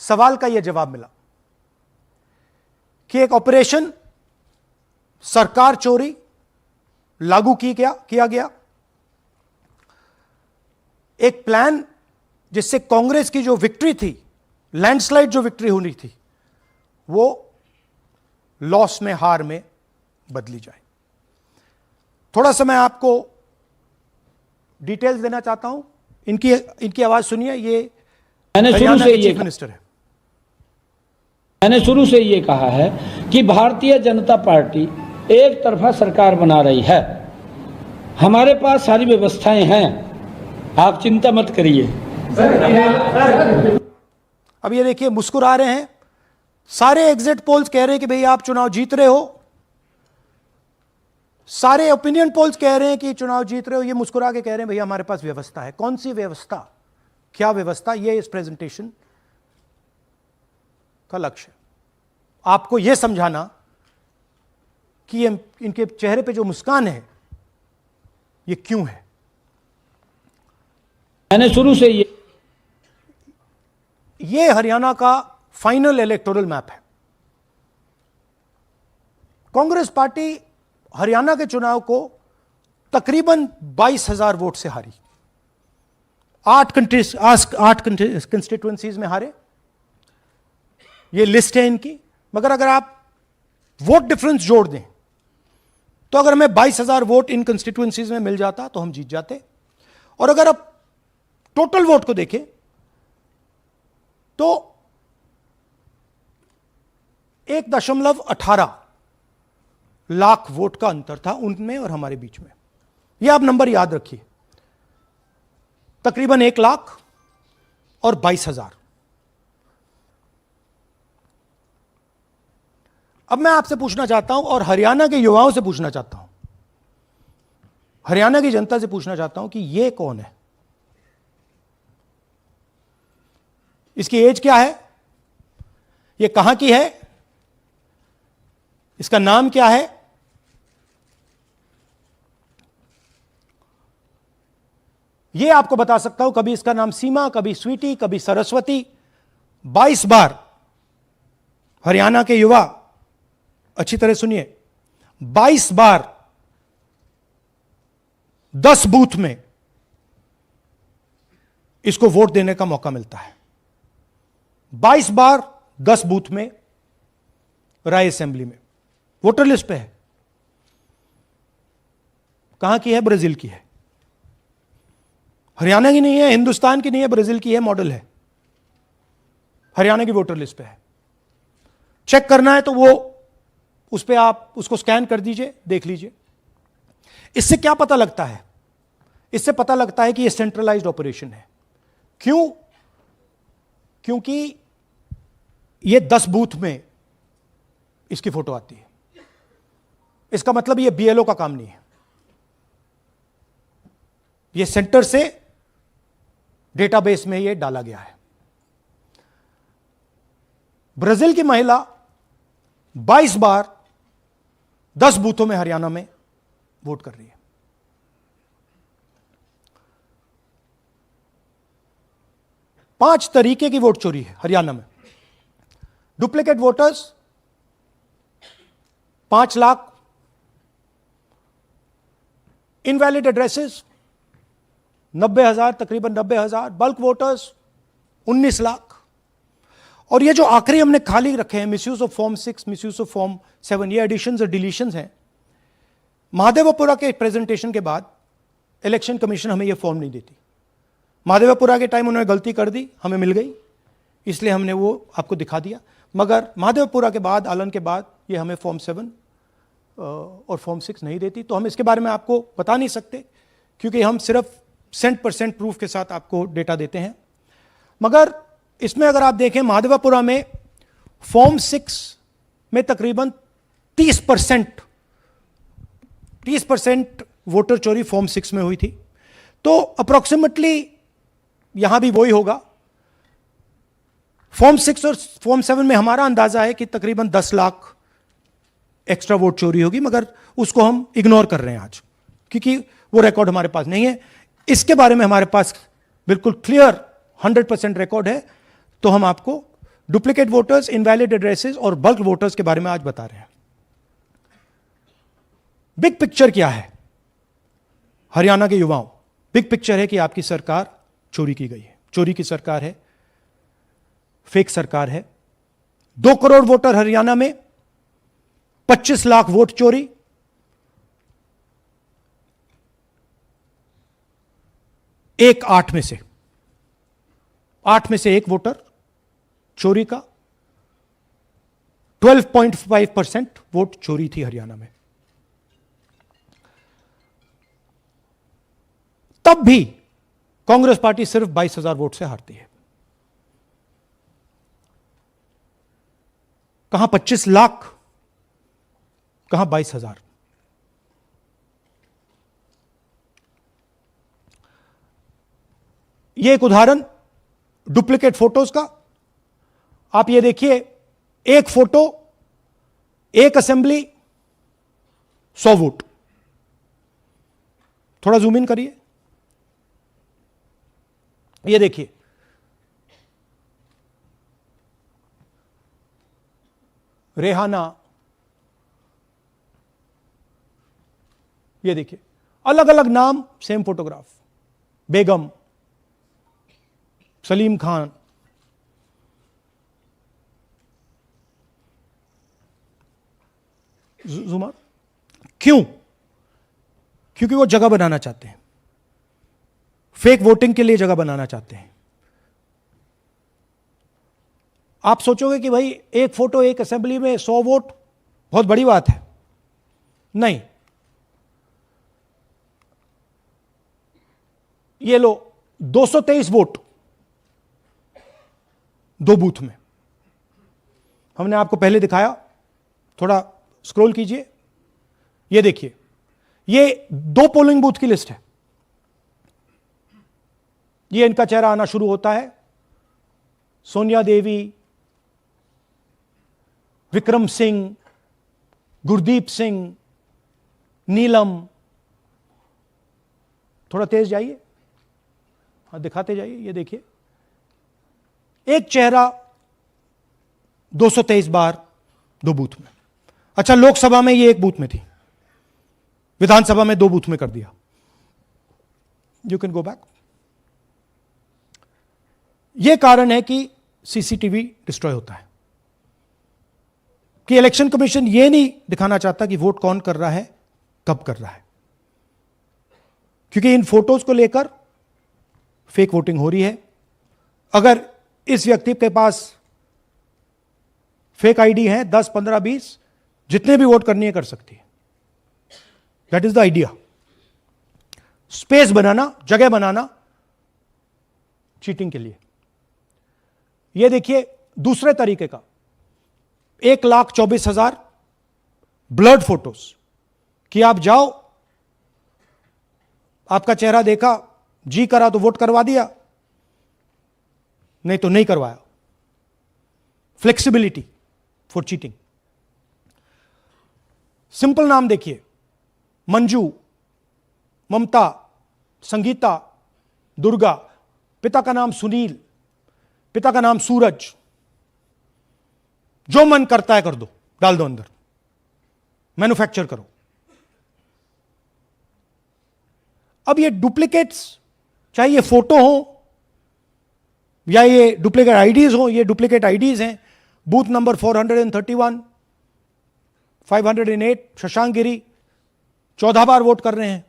सवाल का यह जवाब मिला कि एक ऑपरेशन सरकार चोरी लागू किया गया, एक प्लान जिससे कांग्रेस की जो विक्ट्री थी, लैंडस्लाइड जो विक्ट्री होनी थी, वो लॉस में, हार में बदली जाए। थोड़ा सा मैं आपको डिटेल्स देना चाहता हूं। इनकी आवाज सुनिए। ये मैंने शुरू से ये चीफ मिनिस्टर है। मैंने शुरू से ये कहा है कि भारतीय जनता पार्टी एक तरफा सरकार बना रही है। हमारे पास सारी व्यवस्थाएं हैं, आप चिंता मत करिए। अब ये देखिए, मुस्कुरा रहे हैं। सारे एग्जिट पोल्स कह रहे हैं कि भाई आप चुनाव जीत रहे हो, सारे ओपिनियन पोल्स कह रहे हैं कि चुनाव जीत रहे हो। ये मुस्कुरा के कह रहे हैं भैया हमारे पास व्यवस्था है। कौन सी व्यवस्था, क्या व्यवस्था, ये इस प्रेजेंटेशन का लक्ष्य है। आपको यह समझाना कि ये इनके चेहरे पे जो मुस्कान है ये क्यों है। मैंने शुरू से ये हरियाणा का फाइनल इलेक्टोरल मैप है। कांग्रेस पार्टी हरियाणा के चुनाव को तकरीबन 22,000 वोट से हारी। 8 कंस्टिट्यूएंसीज में हारे। ये लिस्ट है इनकी। मगर अगर आप वोट डिफरेंस जोड़ दें तो अगर हमें 22,000 वोट इन कंस्टिट्यूएंसीज में मिल जाता तो हम जीत जाते। और अगर आप टोटल वोट को देखें तो 1.18 लाख वोट का अंतर था उनमें और हमारे बीच में। यह आप नंबर याद रखिए, तकरीबन 1 लाख और 22,000। अब मैं आपसे पूछना चाहता हूं और हरियाणा के युवाओं से पूछना चाहता हूं, हरियाणा की जनता से पूछना चाहता हूं कि यह कौन है, इसकी एज क्या है, यह कहां की है, इसका नाम क्या है। यह आपको बता सकता हूं, कभी इसका नाम सीमा, कभी स्वीटी, कभी सरस्वती। 22 बार हरियाणा के युवा, अच्छी तरह सुनिए, 22 बार 10 बूथ में इसको वोट देने का मौका मिलता है। 22 बार 10 बूथ में राय असेंबली में वोटर लिस्ट पे है। कहां की है? ब्राजील की है। हरियाणा की नहीं है, हिंदुस्तान की नहीं है, ब्राजील की है, मॉडल है। हरियाणा की वोटर लिस्ट पे है। चेक करना है तो वो उस पे आप उसको स्कैन कर दीजिए, देख लीजिए। इससे क्या पता लगता है? इससे पता लगता है कि यह सेंट्रलाइज्ड ऑपरेशन है। क्यों? क्योंकि ये 10 बूथ में इसकी फोटो आती है। इसका मतलब ये बीएलओ का काम नहीं है, ये सेंटर से डेटाबेस में ये डाला गया है। ब्राजील की महिला 22 बार 10 बूथों में हरियाणा में वोट कर रही है। पांच तरीके की वोट चोरी है हरियाणा में। Duplicate voters 5 lakh, invalid addresses 90,000, तकरीबन 90,000, बल्क वोटर्स 19 लाख। और ये जो आखिरी हमने खाली रखे हैं, misuse of form 6, misuse of form 7, ये एडिशंस और डिलीशंस हैं। महादेवपुरा के प्रेजेंटेशन के बाद इलेक्शन कमीशन हमें ये फॉर्म नहीं देती। महादेवपुरा के टाइम उन्होंने गलती कर दी, हमें मिल गई, इसलिए हमने वो आपको दिखा दिया। मगर महादेवपुरा के बाद, आलन के बाद ये हमें फॉर्म 7 और फॉर्म 6 नहीं देती। तो हम इसके बारे में आपको बता नहीं सकते, क्योंकि हम सिर्फ 100% प्रूफ के साथ आपको डेटा देते हैं। मगर इसमें अगर आप देखें, महादेवपुरा में फॉर्म 6 में तकरीबन 30% वोटर चोरी फॉर्म 6 में हुई थी। तो अप्रोक्सीमेटली यहां भी वही होगा। फॉर्म 6 और फॉर्म 7 में हमारा अंदाजा है कि तकरीबन 10 लाख एक्स्ट्रा वोट चोरी होगी, मगर उसको हम इग्नोर कर रहे हैं आज, क्योंकि वो रिकॉर्ड हमारे पास नहीं है। इसके बारे में हमारे पास बिल्कुल क्लियर 100% रिकॉर्ड है। तो हम आपको डुप्लीकेट वोटर्स, इनवैलिड एड्रेसेस और बल्क वोटर्स के बारे में आज बता रहे हैं। बिग पिक्चर क्या है हरियाणा के युवाओं? बिग पिक्चर है कि आपकी सरकार चोरी की गई है, चोरी की सरकार है, फेक सरकार है। 2 करोड़ वोटर हरियाणा में, 25 लाख वोट चोरी। एक 8 में से 1 वोटर चोरी का। 12.5% वोट चोरी थी हरियाणा में। तब भी कांग्रेस पार्टी सिर्फ 22,000 वोट से हारती है। कहां 25 लाख, कहां 22,000। यह एक उदाहरण डुप्लीकेट फोटोज का। आप ये देखिए, एक फोटो, एक असेंबली, 100 वोट। थोड़ा जूम इन करिए, ये देखिए, रेहाना, ये देखिए, अलग अलग नाम, सेम फोटोग्राफ। बेगम, सलीम खान, जुमर। क्यों? क्योंकि वो जगह बनाना चाहते हैं, फेक वोटिंग के लिए जगह बनाना चाहते हैं। आप सोचोगे कि भाई एक फोटो, एक असेंबली में 100 वोट बहुत बड़ी बात है। नहीं, ये लो 223 वोट 2 बूथ में। हमने आपको पहले दिखाया, थोड़ा स्क्रॉल कीजिए, ये देखिए, ये 2 पोलिंग बूथ की लिस्ट है। ये इनका चेहरा आना शुरू होता है। सोनिया देवी, विक्रम सिंह, गुरदीप सिंह, नीलम। थोड़ा तेज जाइए, हाँ दिखाते जाइए, ये देखिए, एक चेहरा 223 बार 2 बूथ में। अच्छा, लोकसभा में ये 1 बूथ में थी, विधानसभा में 2 बूथ में कर दिया। You can go back. यह कारण है कि सीसीटीवी डिस्ट्रॉय होता है, कि इलेक्शन कमीशन यह नहीं दिखाना चाहता कि वोट कौन कर रहा है, कब कर रहा है, क्योंकि इन फोटोज को लेकर फेक वोटिंग हो रही है। अगर इस व्यक्ति के पास फेक आईडी है, 10, 15, 20, जितने भी वोट करनी है कर सकती है। That is the idea. Space बनाना, जगह बनाना चीटिंग के लिए। यह देखिए दूसरे तरीके का, 1,24,000 ब्लर्ड फोटोज कि आप जाओ, आपका चेहरा देखा, जी करा तो वोट करवा दिया, नहीं तो नहीं करवाया। Flexibility for cheating. सिंपल नाम देखिए, मंजू, ममता, संगीता, दुर्गा, पिता का नाम सुनील, पिता का नाम सूरज। जो मन करता है कर दो, डाल दो अंदर, मैन्युफैक्चर करो। अब ये डुप्लीकेट्स, चाहे ये फोटो हो या ये डुप्लीकेट आईडीज हो, ये डुप्लीकेट आईडीज हैं। बूथ नंबर 431, 508 शशांक गिरी 14 बार वोट कर रहे हैं।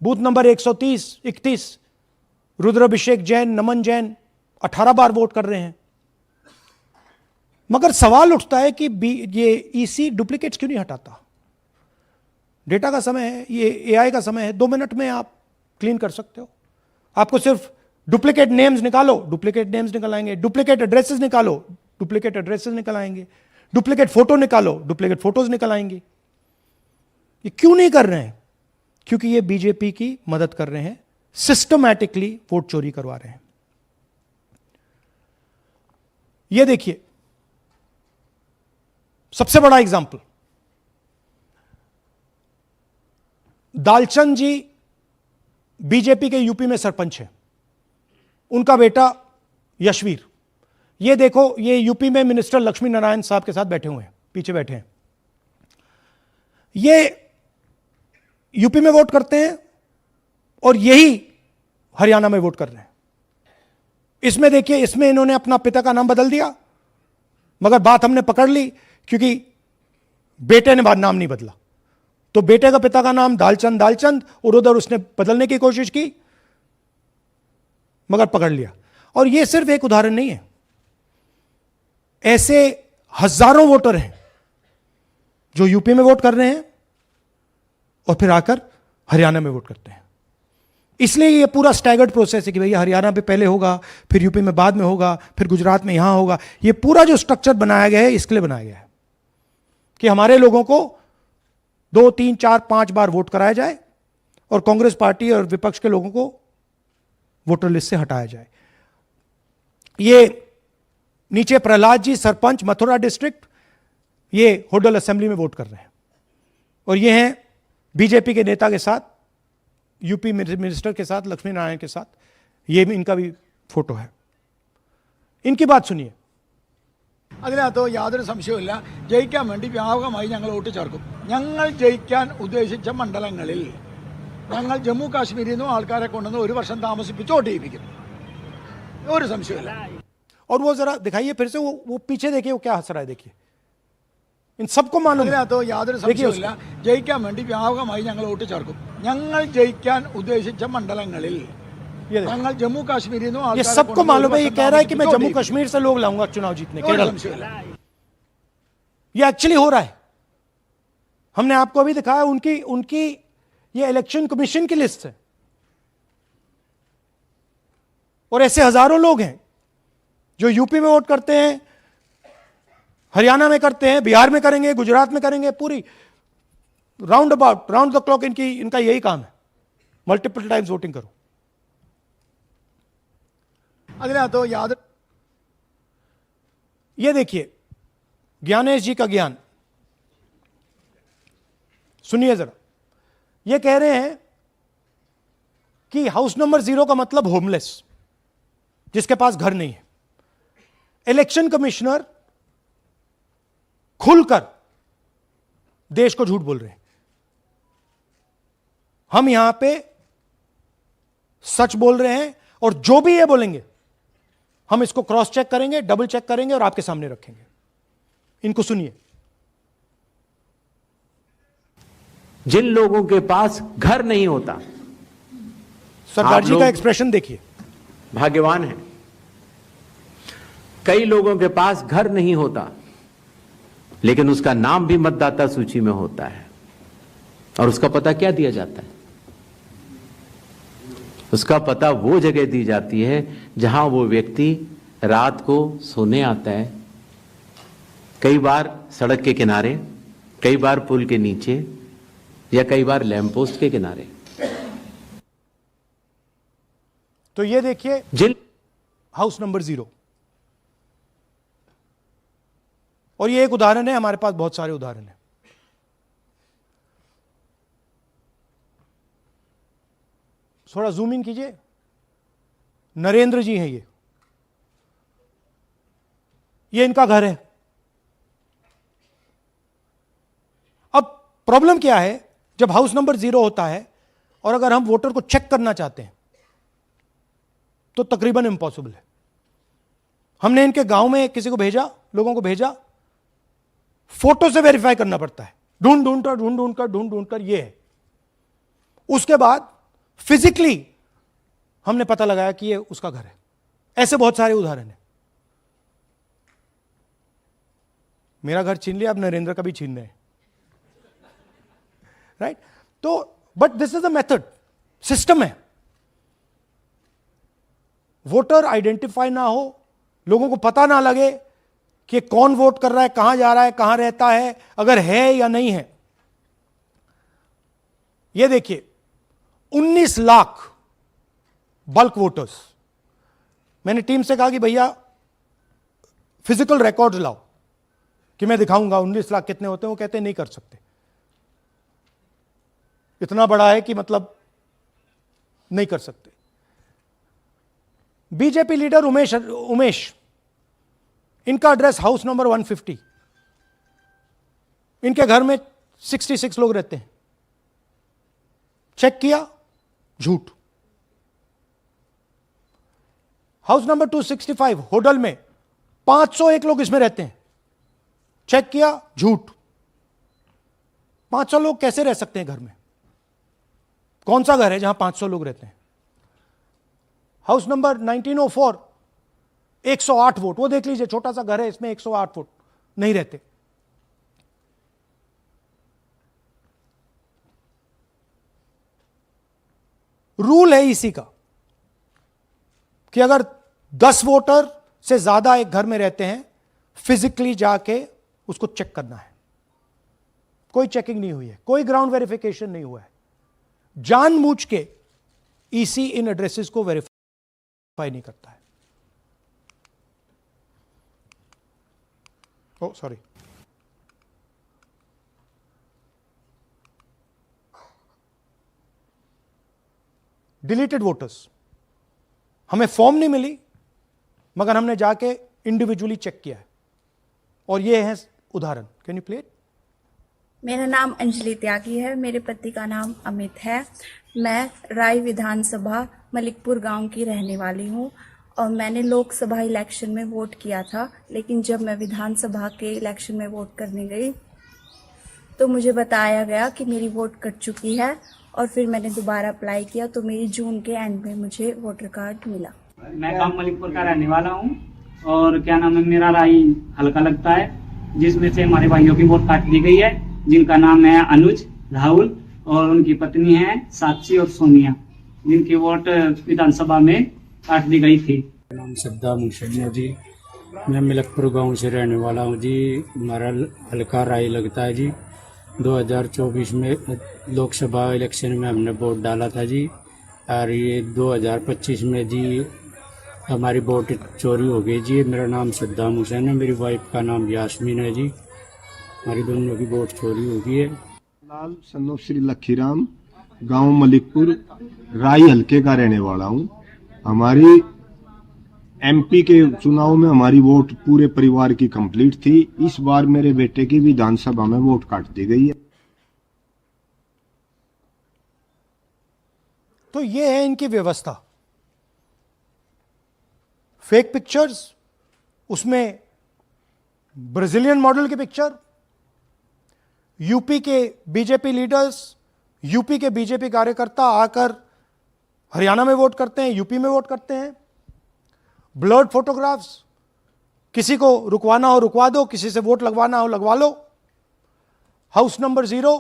बूथ नंबर 130, 31 रुद्राभिषेक जैन, नमन जैन 18 बार वोट कर रहे हैं। मगर सवाल उठता है कि ये ईसी डुप्लीकेट्स क्यों नहीं हटाता? डेटा का समय है, ये एआई का समय है, 2 मिनट में आप क्लीन कर सकते हो। आपको सिर्फ डुप्लीकेट नेम्स निकालो, डुप्लीकेट नेम्स निकल आएंगे। डुप्लीकेट एड्रेसेस निकालो, डुप्लीकेट एड्रेसेस निकल आएंगे। डुप्लीकेट फोटो निकालो, डुप्लीकेट फोटोज निकल आएंगे। ये क्यों नहीं कर रहे हैं? क्योंकि ये बीजेपी की मदद कर रहे हैं, सिस्टमैटिकली वोट चोरी करवा रहे हैं। ये देखिए सबसे बड़ा एग्जाम्पल, दालचंद जी बीजेपी के यूपी में सरपंच है, उनका बेटा यशवीर। ये देखो, ये यूपी में मिनिस्टर लक्ष्मी नारायण साहब के साथ बैठे हुए हैं, पीछे बैठे हैं। ये यूपी में वोट करते हैं और यही हरियाणा में वोट कर रहे हैं। इसमें देखिए, इसमें इन्होंने अपना पिता का नाम बदल दिया, मगर बात हमने पकड़ ली क्योंकि बेटे ने बाद नाम नहीं बदला। तो बेटे का पिता का नाम दालचंद दालचंद, और उधर उसने बदलने की कोशिश की मगर पकड़ लिया। और यह सिर्फ एक उदाहरण नहीं है, ऐसे हजारों वोटर हैं जो यूपी में वोट कर रहे हैं और फिर आकर हरियाणा में वोट करते हैं। इसलिए ये पूरा स्टैगर्ड प्रोसेस है कि भैया हरियाणा पे पहले होगा, फिर यूपी में बाद में होगा, फिर गुजरात में यहां होगा। ये पूरा जो स्ट्रक्चर बनाया गया है इसके लिए बनाया गया है कि हमारे लोगों को 2, 3, 4, 5 बार वोट कराया जाए और कांग्रेस पार्टी और विपक्ष के लोगों को वोटर लिस्ट से हटाया जाए। ये नीचे प्रहलाद जी, सरपंच मथुरा डिस्ट्रिक्ट, ये होडल असेंबली में वोट कर रहे हैं। और ये हैं बीजेपी के नेता के साथ, यूपी मिनिस्टर के साथ, लक्ष्मी नारायण के साथ। ये भी इनका भी फोटो है। इनकी बात सुनिए। അതിനകത്ത് യാതൊരു സംശയവുമില്ല, ജയിക്കാൻ വേണ്ടി വ്യാപകമായി ഞങ്ങൾ വോട്ട് ചേർക്കും. ഞങ്ങൾ ജയിക്കാൻ ഉദ്ദേശിച്ച മണ്ഡലങ്ങളിൽ ഞങ്ങൾ ജമ്മു കാശ്മീരിൽ നിന്നും ആൾക്കാരെ കൊണ്ടുവന്ന് 1 വർഷം താമസിപ്പിച്ച് വോട്ട് ചെയ്യിപ്പിക്കും. ഒരു സംശയമില്ല. और वो जरा दिखाइए फिर से, वो पीछे देखिए, वो क्या हंस रहा है, देखिए। इन सबको मालूम है। അതിനകത്ത് യാതൊരു സംശയവുമില്ല, ജയിക്കാൻ വേണ്ടി വ്യാപകമായി ഞങ്ങൾ വോട്ട് ചേർക്കും. ഞങ്ങൾ ജയിക്കാൻ ഉദ്ദേശിച്ച മണ്ഡലങ്ങളിൽ ഞങ്ങൾ ജമ്മു കാശ്മീരിൽ നിന്നും ये ആൾക്കാരെ सबको കൊണ്ടുവന്ന് मालूम है। ये 1 कह रहा है कि मैं വർഷം जम्मू താമസിപ്പിച്ച് कश्मीर से लोग लाऊंगा चुनाव जीतने, ഒരു केरल। സംശയമില്ല. ये एक्चुअली हो रहा है। हमने आपको अभी दिखाया, उनकी ये इलेक्शन कमीशन की लिस्ट है। और ऐसे हजारों लोग हैं जो यूपी में वोट करते हैं, हरियाणा में करते हैं, बिहार में करेंगे, गुजरात में करेंगे, पूरी round about, round the clock इनका यही काम है, मल्टीपल टाइम्स वोटिंग करो। അതിനകത്ത് യാതൊരു ये देखिए ज्ञानेश जी का ज्ञान, सुनिए जरा। ये कह रहे हैं कि हाउस नंबर 0 का मतलब होमलेस, जिसके पास घर नहीं है। इलेक्शन कमिश्नर खुलकर देश को झूठ बोल रहे हैं। हम यहां पे सच बोल रहे हैं और जो भी ये बोलेंगे हम इसको क्रॉस चेक करेंगे, डबल चेक करेंगे और आपके सामने रखेंगे। इनको सुनिए। जिन लोगों के पास घर नहीं होता, सरदार जी लोग का एक्सप्रेशन देखिए, भाग्यवान है। कई लोगों के पास घर नहीं होता लेकिन उसका नाम भी मतदाता सूची में होता है। और उसका पता क्या दिया जाता है? उसका पता वो जगह दी जाती है जहां वो व्यक्ति रात को सोने आता है, कई बार सड़क के किनारे, कई बार पुल के नीचे या कई बार लैंप पोस्ट के किनारे। तो ये देखिए जिन हाउस नंबर 0, और ये एक उदाहरण है, हमारे पास बहुत सारे उदाहरण हैं। थोड़ा जूम इन कीजिए। नरेंद्र जी हैं ये इनका घर है। अब प्रॉब्लम क्या है, जब हाउस नंबर 0 होता है और अगर हम वोटर को चेक करना चाहते हैं तो तकरीबन इम्पॉसिबल है। हमने इनके गांव में किसी को भेजा, लोगों को भेजा, फोटो से वेरीफाई करना पड़ता है, ढूंढ कर ये है। उसके बाद फिजिकली हमने पता लगाया कि ये उसका घर है। ऐसे बहुत सारे उदाहरण हैं। मेरा घर छीन लिया, अब नरेंद्र का भी छीन रहे हैं, राइट? तो but this is a method, system है। वोटर आइडेंटिफाई ना हो, लोगों को पता ना लगे कि कौन वोट कर रहा है, कहां जा रहा है, कहां रहता है, अगर है या नहीं है। यह देखिए 19 लाख बल्क वोटर्स। मैंने टीम से कहा कि भैया फिजिकल रिकॉर्ड्स लाओ कि मैं दिखाऊंगा 19 लाख कितने होते हैं। वो कहते हैं नहीं कर सकते, इतना बड़ा है कि मतलब नहीं कर सकते। बीजेपी लीडर उमेश, इनका एड्रेस हाउस नंबर 150। इनके घर में 66 लोग रहते हैं। चेक किया, झूठ। हाउस नंबर 265 होडल में 501 लोग इसमें रहते हैं। चेक किया, झूठ। 500 लोग कैसे रह सकते हैं घर में? कौन सा घर है जहां 500 लोग रहते हैं? हाउस नंबर 1904 108 वोट, वो देख लीजिए, छोटा सा घर है, इसमें 108 वोट नहीं रहते। रूल है इसी का कि अगर 10 वोटर से ज्यादा एक घर में रहते हैं, फिजिकली जाके उसको चेक करना है। कोई चेकिंग नहीं हुई है, कोई ग्राउंड वेरिफिकेशन नहीं हुआ है। जानबूझ के ईसी इन एड्रेसेस को वेरीफाई नहीं करता है। ओ सॉरी, डिलीटेड वोटर्स, हमें फॉर्म नहीं मिली मगर हमने जाके इंडिविजुअली चेक किया है, और ये है उदाहरण। Can you play it? मेरा नाम अंजलि त्यागी है, मेरे पति का नाम अमित है। मैं राय विधानसभा मलिकपुर गांव की रहने वाली हूं और मैंने लोकसभा इलेक्शन में वोट किया था, लेकिन जब मैं विधानसभा के इलेक्शन में वोट करने गई तो मुझे बताया गया कि मेरी वोट कट चुकी है, और फिर मैंने दोबारा अप्लाई किया तो मेरी जून के एंड में मुझे वोटर कार्ड मिला। मैं गांव मलिकपुर का रहने वाला हूं और क्या नाम है, मेरा राय हल्का लगता है, जिसमें से हमारे भाइयों की वोट काट दी गई है, जिनका नाम है अनुज, राहुल और उनकी पत्नी है साक्षी और सोनिया, जिनकी वोट विधानसभा में काट दी गई थी। नाम सद्दाम हुसैन है जी, मैं मलिकपुर गांव से रहने वाला हूं जी। हमारा हल्का राय लगता है जी। 2024 में लोकसभा इलेक्शन में हमने वोट डाला था जी, और ये 2025 में जी हमारी वोट चोरी हो गई जी। मेरा नाम सद्दाम हुसैन है, मेरी वाइफ का नाम यास्मीन है जी। हमारी दोनों की वोट चोरी हो गई है। लाल सन्नो श्री लखीराम, गांव मलिकपुर, राई हल्के का रहने वाला हूं। हमारी एमपी के चुनाव में हमारी वोट पूरे परिवार की कंप्लीट थी। इस बार मेरे बेटे की विधानसभा में वोट काट दी गई है। तो ये है इनकी व्यवस्था। फेक पिक्चर्स, उसमें ब्राजीलियन मॉडल की पिक्चर, यूपी के बीजेपी लीडर्स, यूपी के बीजेपी कार्यकर्ता आकर हरियाणा में वोट करते हैं, यूपी में वोट करते हैं। ब्लर्ड फोटोग्राफ्स, किसी को रुकवाना हो रुकवा दो, किसी से वोट लगवाना हो लगवा लो। हाउस नंबर 0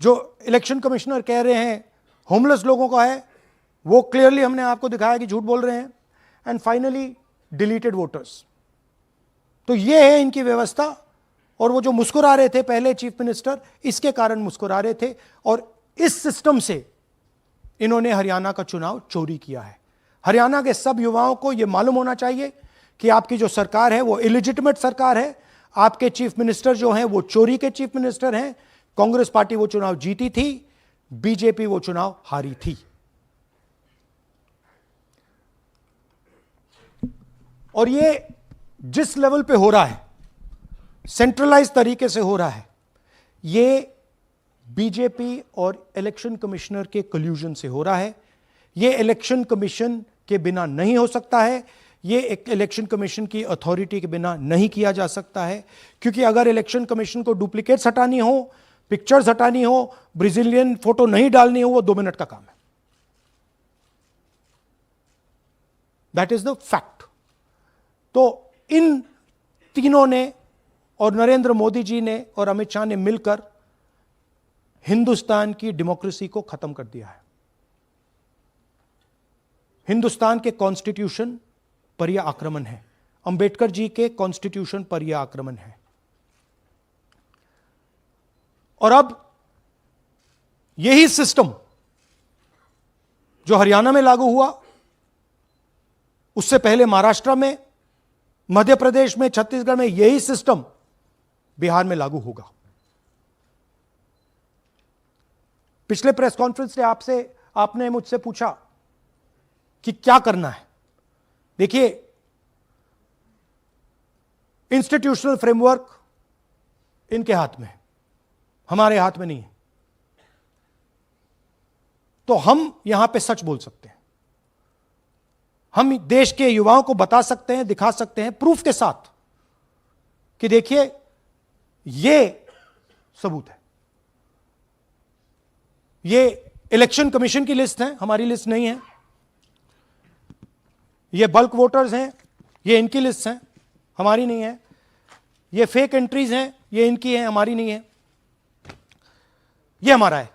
जो इलेक्शन कमिश्नर कह रहे हैं होमलेस लोगों का है, वो क्लियरली हमने आपको दिखाया कि झूठ बोल रहे हैं। And finally deleted voters. तो ये है इनकी व्यवस्था। और वो जो मुस्कुरा रहे थे पहले चीफ मिनिस्टर, इसके कारण मुस्कुरा रहे थे, और इस सिस्टम से इन्होंने हरियाणा का चुनाव चोरी किया है। हरियाणा के सब युवाओं को यह मालूम होना चाहिए कि आपकी जो सरकार है वो इलिजिटिमेट सरकार है। आपके चीफ मिनिस्टर जो हैं वो चोरी के चीफ मिनिस्टर हैं। कांग्रेस पार्टी वो चुनाव जीती थी, बीजेपी वो चुनाव हारी थी। और ये जिस लेवल पे हो रहा है, सेंट्रलाइज तरीके से हो रहा है, ये बीजेपी और इलेक्शन कमिश्नर के कल्यूजन से हो रहा है। ये इलेक्शन कमीशन के बिना नहीं हो सकता है। ये एक इलेक्शन कमीशन की अथॉरिटी के बिना नहीं किया जा सकता है, क्योंकि अगर इलेक्शन कमीशन को डुप्लीकेट्स हटानी हो, पिक्चर्स हटानी हो, ब्राजीलियन फोटो नहीं डालनी हो, वो 2 मिनट का काम है। That is the fact. तो इन तीनों ने, और नरेंद्र मोदी जी ने और अमित शाह ने मिलकर हिंदुस्तान की डेमोक्रेसी को खत्म कर दिया है। हिंदुस्तान के कॉन्स्टिट्यूशन पर यह आक्रमण है, अंबेडकर जी के कॉन्स्टिट्यूशन पर यह आक्रमण है। और अब यही सिस्टम जो हरियाणा में लागू हुआ, उससे पहले महाराष्ट्र में, मध्य प्रदेश में, छत्तीसगढ़ में, यही सिस्टम बिहार में लागू होगा। पिछले प्रेस कॉन्फ्रेंस में आपने मुझसे पूछा कि क्या करना है। देखिए, इंस्टीट्यूशनल फ्रेमवर्क इनके हाथ में है, हमारे हाथ में नहीं है। तो हम यहां पे सच बोल सकते हैं, हम देश के युवाओं को बता सकते हैं, दिखा सकते हैं प्रूफ के साथ कि देखिए ये सबूत है। ये इलेक्शन कमीशन की लिस्ट है, हमारी लिस्ट नहीं है। ये बल्क वोटर्स हैं, ये इनकी लिस्ट है, हमारी नहीं है। ये फेक एंट्रीज हैं, ये इनकी है, हमारी नहीं है। ये हमारा है।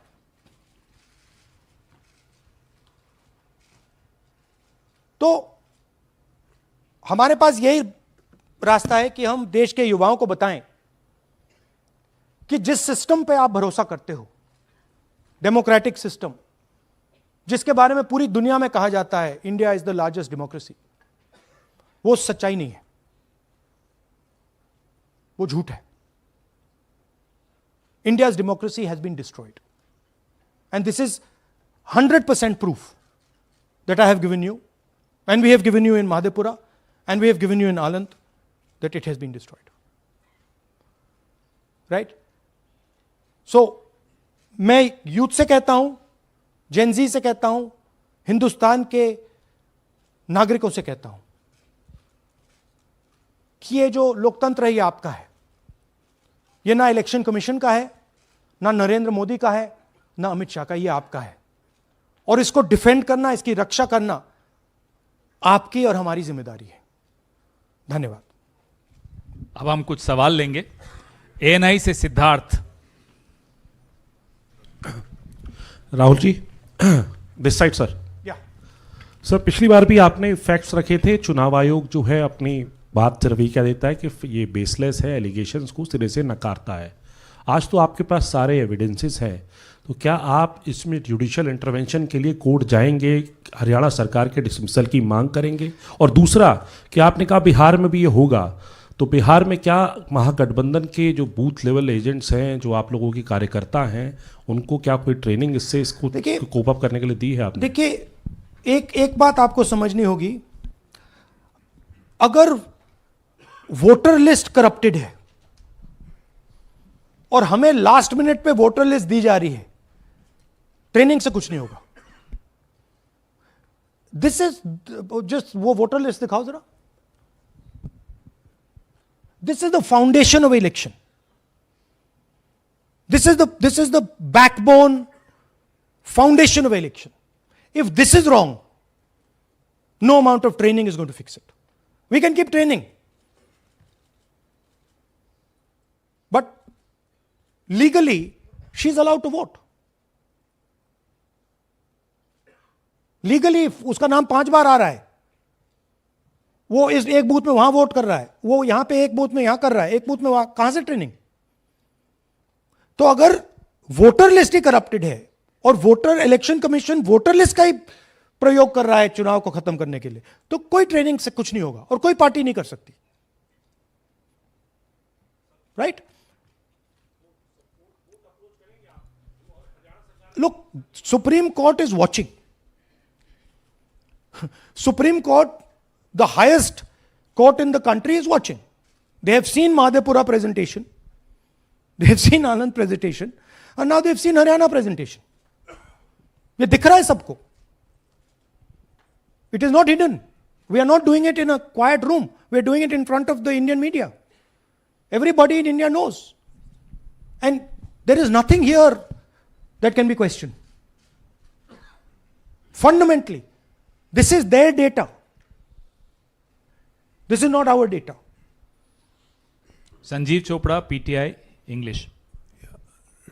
तो हमारे पास यही रास्ता है कि हम देश के युवाओं को बताएं कि जिस सिस्टम पे आप भरोसा करते हो, डेमोक्रेटिक सिस्टम, जिसके बारे में पूरी दुनिया में कहा जाता है India is the largest democracy, वो सच्चाई नहीं है, वो झूठ है। India's democracy has been destroyed. And this is 100% proof that I have given you, and we have given you in Madhepura, and we have given you in Aland, that it has been destroyed. Right? So, मैं youth से कहता हूं, Gen Z से कहता हूं, हिंदुस्तान के नागरिकों से कहता हूं कि ये जो लोकतंत्र है ये आपका है। ये ना इलेक्शन कमीशन का है, ना नरेंद्र मोदी का है, ना अमित शाह का, ये आपका है। और इसको डिफेंड करना, इसकी रक्षा करना आपकी और हमारी जिम्मेदारी है। धन्यवाद। अब हम कुछ सवाल लेंगे। एएनआई से Siddharth. Rahul ji, this side sir. Sir, पिछली बार भी आपने फैक्ट्स रखे थे। चुनाव आयोग जो है अपनी बात रवि क्या देता है कि ये बेसलेस है, एलिगेशंस को सिरे से नकारता है। आज तो आपके पास सारे एविडेंसेस हैं, तो क्या आप इसमें जुडिशियल इंटरवेंशन के लिए कोर्ट जाएंगे, हरियाणा सरकार के डिसमिसल की मांग करेंगे? और दूसरा कि आपने कहा बिहार में भी ये होगा, तो बिहार में क्या महागठबंधन के जो बूथ लेवल एजेंट्स हैं, जो आप लोगों के कार्यकर्ता हैं, उनको क्या कोई ट्रेनिंग इससे इसको कोप अप करने के लिए दी है आपने? देखिए, एक बात आपको समझनी होगी, अगर वोटर लिस्ट करप्टेड है और हमें लास्ट मिनट पे वोटर लिस्ट दी जा रही है, ट्रेनिंग से कुछ नहीं होगा। दिस इज जस्ट, वो वोटर लिस्ट दिखाओ जरा। This is the foundation of election. This is the backbone foundation of election. If this is wrong, no amount of training is going to fix it. We can keep training, but legally she is allowed to vote. Legally, if उसका नाम 5 बार आ रहा है, वो इस एक booth में वहां vote कर रहा है, वो यहां पे एक बूथ में यहां कर रहा है, एक बूथ में वहां, कहां से ट्रेनिंग? तो अगर वोटर लिस्ट ही करप्टेड है और voter election commission voter list का ही प्रयोग कर रहा है चुनाव को खत्म करने के लिए, तो कोई ट्रेनिंग से कुछ नहीं होगा और कोई पार्टी नहीं कर सकती, right? Look, Supreme Court is watching. Supreme Court, the highest court in the country, is watching. They have seen Madhepura presentation, they have seen Anand presentation, and now they have seen Haryana presentation. ये दिख रहा है सबको. It is not hidden. We are not doing it in a quiet room. We are doing it in front of the Indian media. Everybody in India knows. And there is nothing here that can be questioned. Fundamentally, this is their data. This is not our data. Sanjeev Chopra, PTI, English.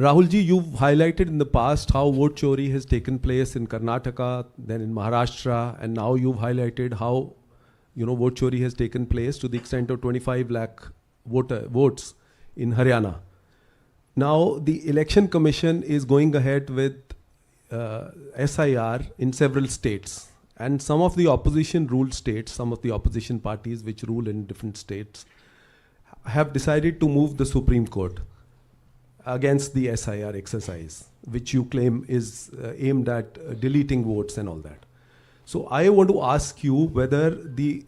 Rahul ji, you've highlighted in the past how vote chori has taken place in Karnataka, then in Maharashtra, and now you've highlighted how, vote chori has taken place to the extent of 25 lakh votes in Haryana. Now, the Election Commission is going ahead with SIR in several states. And some of the opposition ruled states, some of the opposition parties which rule in different states, have decided to move the Supreme Court against the SIR exercise, which you claim is aimed at deleting votes and all that. So I want to ask you whether the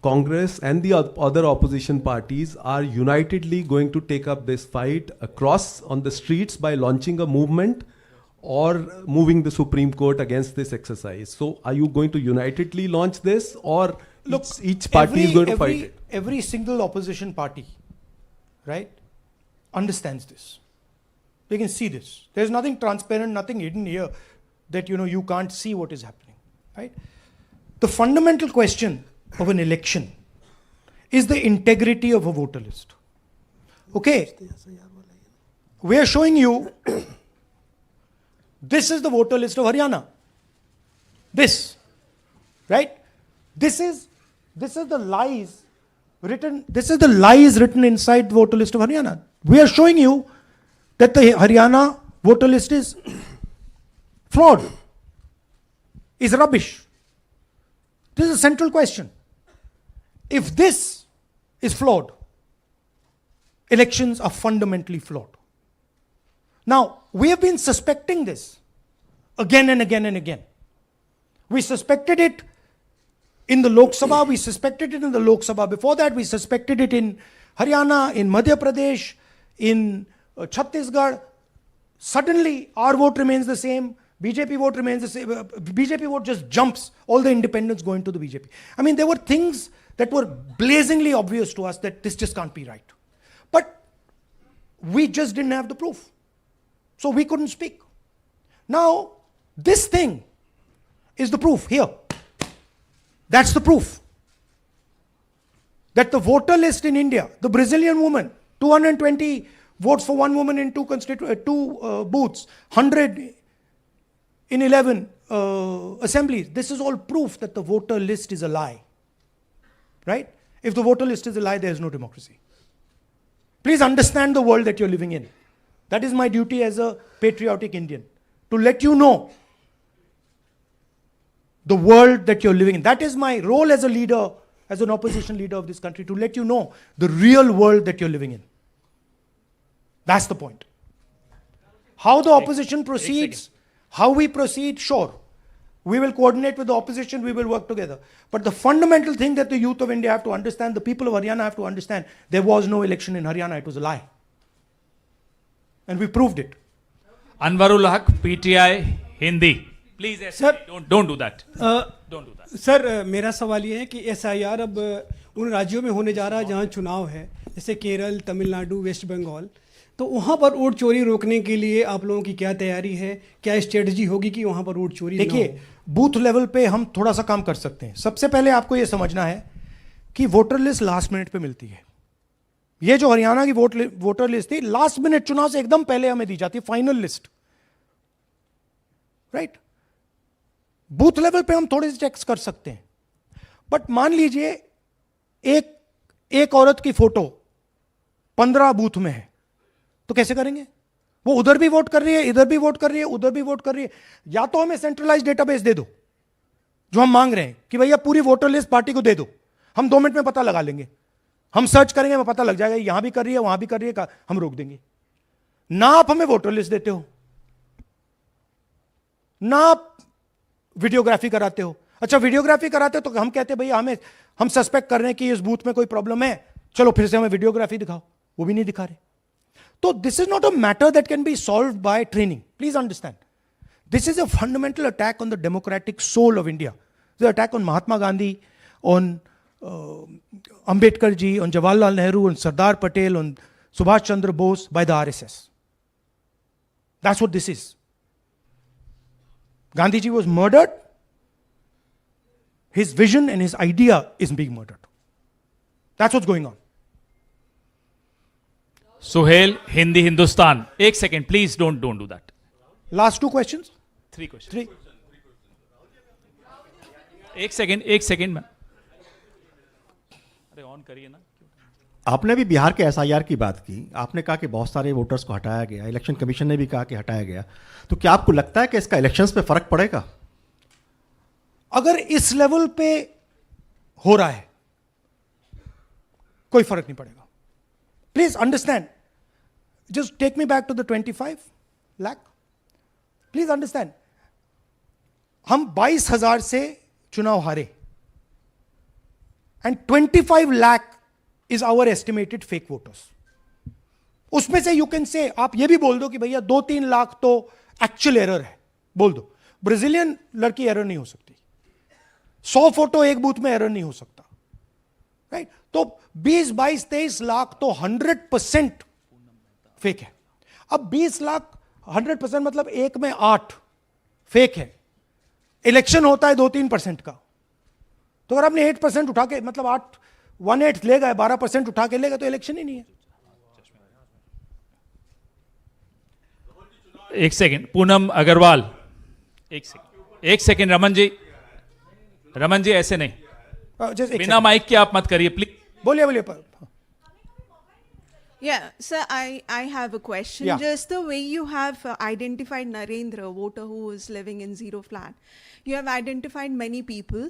Congress and the other opposition parties are unitedly going to take up this fight across on the streets by launching a movement or moving the Supreme Court against this exercise. So are you going to unitedly launch this, or Look, each party is going to fight it? Every single opposition party, right, understands this. They can see this. There's nothing transparent, nothing hidden here that you can't see what is happening, right? The fundamental question of an election is the integrity of a voter list. Okay, we are showing you this is the voter list of Haryana. This, right? This is the lies written. This is the lies written inside the voter list of Haryana. We are showing you that the Haryana voter list is fraud, is rubbish. This is a central question. If this is flawed, elections are fundamentally flawed. Now, we have been suspecting this again and again and again. We suspected it in the Lok Sabha, we suspected it in the Lok Sabha before that, we suspected it in Haryana, in Madhya Pradesh, in Chhattisgarh. Suddenly, our vote remains the same, BJP vote remains the same, BJP vote just jumps, all the independents go into the BJP. I mean, there were things that were blazingly obvious to us that this just can't be right. But we just didn't have the proof. So we couldn't speak. Now, this thing is the proof here. That's the proof. That the voter list in India, the Brazilian woman, 220 votes for one woman in two booths, 100 in 11 assemblies. This is all proof that the voter list is a lie. Right? If the voter list is a lie, there is no democracy. Please understand the world that you're living in. That is my duty as a patriotic Indian, to let you know the world that you're living in. That is my role as a leader, as an opposition leader of this country, to let you know the real world that you're living in. That's the point. How the opposition proceeds, how we proceed, sure. We will coordinate with the opposition, we will work together. But the fundamental thing that the youth of India have to understand, the people of Haryana have to understand, there was no election in Haryana, it was a lie. And we proved it. Anwarul Haq, PTI, Hindi. Please, Sir, don't do that. Don't do that. Sir मेरा सवाल ये है कि SIR अब उन राज्यों में होने जा रहा है जहाँ चुनाव है, जैसे केरल, तमिलनाडु, वेस्ट बंगाल, तो वहाँ पर वोट चोरी रोकने के लिए आप लोगों की क्या तैयारी है, क्या स्ट्रेटजी होगी कि वहाँ पर वोट चोरी? देखिए, बूथ लेवल पे हम थोड़ा सा काम कर सकते हैं. सबसे पहले आपको ये समझना है कि वोटर लिस्ट लास्ट मिनट पे मिलती है. ये जो हरियाणा की वोटर लिस्ट थी, लास्ट मिनट चुनाव से एकदम पहले हमें दी जाती है final list. Right? Booth level पे हम थोड़े से चेक्स कर सकते हैं. बट मान लीजिए एक औरत की फोटो 15 बूथ में है तो कैसे करेंगे? वो उधर भी वोट कर रही है, इधर भी वोट कर रही है, उधर भी वोट कर रही है। या तो हमें सेंट्रलाइज डेटाबेस दे दो जो हम मांग रहे हैं कि भैया पूरी वोटर लिस्ट पार्टी को दे दो, हम 2 मिनट में पता लगा लेंगे, हम सर्च करेंगे, हमें पता लग जाएगा यहां भी कर रही है, वहां भी कर रही है, हम रोक देंगे। ना आप हमें वोटर लिस्ट देते हो, ना आप वीडियोग्राफी कराते हो। अच्छा वीडियोग्राफी कराते हो तो हम कहते हैं भैया हम सस्पेक्ट कर रहे हैं कि इस बूथ में कोई प्रॉब्लम है, चलो फिर से हमें वीडियोग्राफी दिखाओ, वो भी नहीं दिखा रहे। तो this is not a matter that can be solve by training, please understand. This is a fundamental attack on the democratic soul of India. It's an attack on Mahatma Gandhi, on Ambedkar ji, on Jawaharlal Nehru, on Sardar Patel, on Subhash Chandra Bose by the RSS. That's what this is. Gandhi ji was murdered. His vision and his idea is being murdered. That's what's going on. Suhel, Hindi Hindustan. एक second please, don't do that. Last 2 questions? 3 questions. 3. एक second में। अरे on करिए ना। आपने भी बिहार के SIR की बात की, आपने कहा कि बहुत सारे वोटर्स को हटाया गया, इलेक्शन कमीशन ने भी कहा कि हटाया गया, तो क्या आपको लगता है कि इसका इलेक्शंस पे फर्क पड़ेगा? अगर इस लेवल पे हो रहा है कोई फर्क नहीं पड़ेगा। Please understand, just take me back to the 25 lakh. Please understand, हम 22,000 से चुनाव हारे and 25 lakh is our estimated fake voters. उसमें से यू कैन से, आप ये भी बोल दो कि भैया 2-3 लाख तो एक्चुअल एरर है, बोल दो। ब्राजीलियन लड़की एरर नहीं हो सकती, 100 फोटो एक बूथ में एरर नहीं हो सकता, राइट? तो 20, 22, 23 लाख तो 100% फेक है। अब 20 लाख 100% मतलब 1 में 8 फेक है। इलेक्शन होता है 2-3% का, तो अगर आपने 8% उठा के, मतलब 1/8 ले गए, 12% उठा के ले गए, तो इलेक्शन ही नहीं है। एक सेकेंड, पूनम अग्रवाल। एक सेकेंड रमन जी ऐसे नहीं, बिना माइक के आप मत करिए प्लीज। बोलिए। Yeah, sir, I have a question. Yeah. Just the way you have identified Narendra, voter who is living in zero flat, you have identified many people,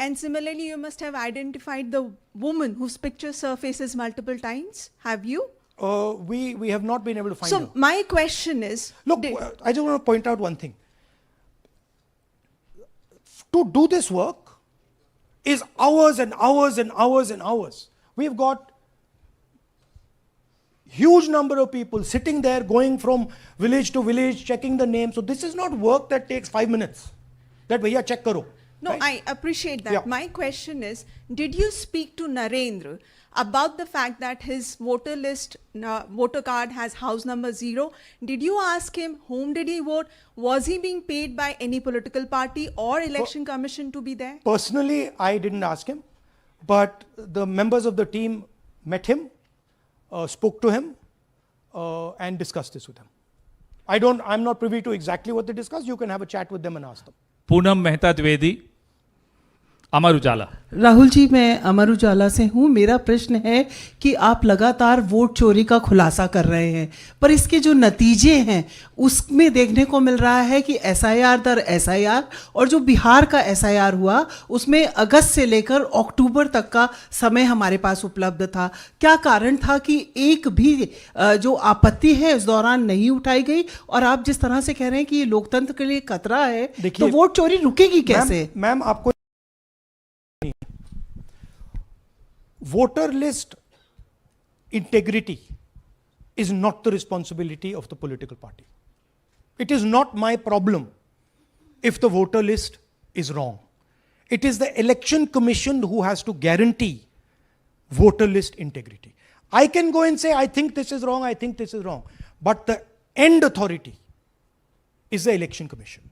and similarly you must have identified the woman whose picture surfaces multiple times. Have you? We have not been able to find her. So my question is, look, I just want to point out one thing. To do this work is hours and hours and hours and hours. We've got huge number of people sitting there, going from village to village, checking the names. So this is not work that takes 5 minutes. That bhaiya check karo. no, right? I appreciate that. Yeah. My question is, did you speak to Narendra about the fact that his voter list, voter card has house number 0? Did you ask him whom did he vote? Was he being paid by any political party or election commission to be there? Personally, I didn't ask him, but the members of the team met him, spoke to him, and discussed this with him. I'm not privy to exactly what they discussed. You can have a chat with them and ask them. Poonam Mehta Dwivedi, Amar Ujala. Rahul ji, मैं अमर उजाला से हूँ। मेरा प्रश्न है कि आप लगातार vote चोरी का खुलासा कर रहे हैं, पर इसके जो नतीजे हैं उसमें देखने को मिल रहा है कि एसआईआर दर एसआईआर, और जो बिहार का एसआईआर हुआ उसमें अगस्त से लेकर अक्टूबर तक का समय हमारे पास उपलब्ध था। क्या कारण था कि एक भी जो आपत्ति है इस दौरान नहीं उठाई गई? और आप जिस तरह से कह रहे हैं कि ये लोकतंत्र के लिए खतरा है, तो वोट चोरी रुकेगी कैसे? मैम आपको voter list integrity is not the responsibility of the political party. It is not my problem if the voter list is wrong. It is the election commission who has to guarantee voter list integrity. I can go and say, I think this is wrong, I think this is wrong. But the end authority is the election commission.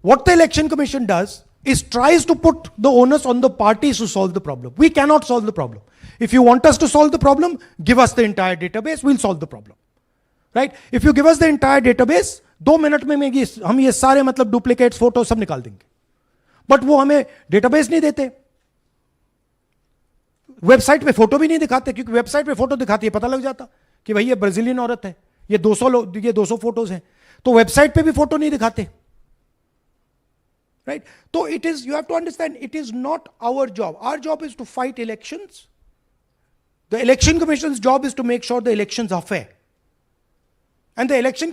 What the election commission does is tries to put the onus on the parties to solve the problem. We cannot solve the problem. If you want us to solve the problem, give us the entire database, we'll solve the problem. Right? If you give us the entire database, 2 minute में हम ये सारे मतलब duplicates photo सब निकाल देंगे, but वो हमें डेटाबेस नहीं देते। वेबसाइट पे फोटो भी नहीं दिखाते, क्योंकि वेबसाइट पे फोटो दिखाती है पता लग जाता कि भाई ये ब्राजीलियन औरत है, ये 200 फोटोज हैं, तो वेबसाइट पे भी फोटो नहीं दिखाते, राइट? तो it is, you have to understand, it is not our job. Our job is to fight elections. The election commission's job is to make sure the elections are fair. And the election